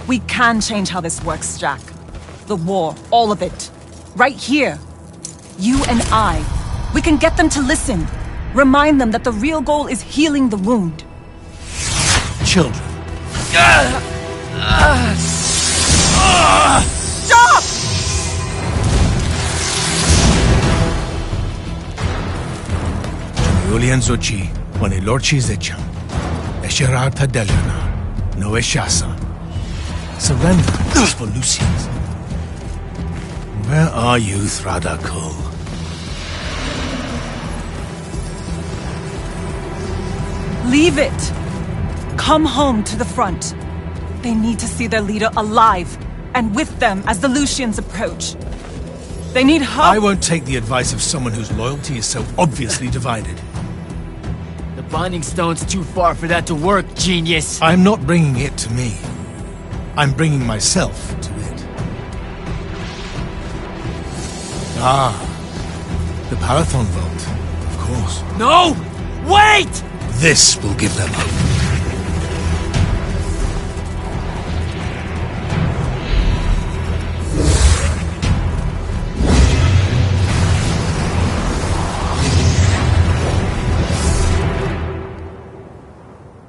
We can change how this works, Jack. The war, all of it. Right here. You and I. We can get them to listen. Remind them that the real goal is healing the wound.
Children.
Stop!
Julian Zochi, when a lorchi zecham, Eshirar Tadelana, no Eshasa. Surrender is for Lucians. Where are you, Thradakul?
Leave it! Come home to the front. They need to see their leader alive, and with them as the Lucians approach. They need help.
I won't take the advice of someone whose loyalty is so obviously divided.
The Binding Stone's too far for that to work, genius!
I'm not bringing it to me. I'm bringing myself to it. Ah, the Parathon Vault, of course.
No! Wait!
This will give them hope.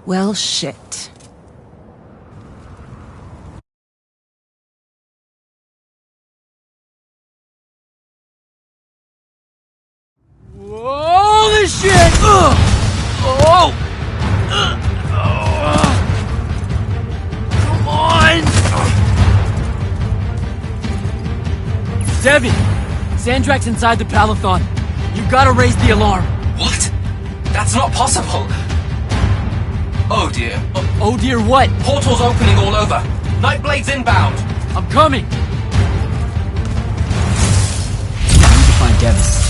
Well, shit.
Holy shit! Oh! Come on! Devin! Sandrak's inside the Palathon. You gotta raise the alarm.
What? That's not possible. Oh dear.
Oh dear what?
Portals opening all over. Nightblade's inbound.
I'm coming! I need to find Devin.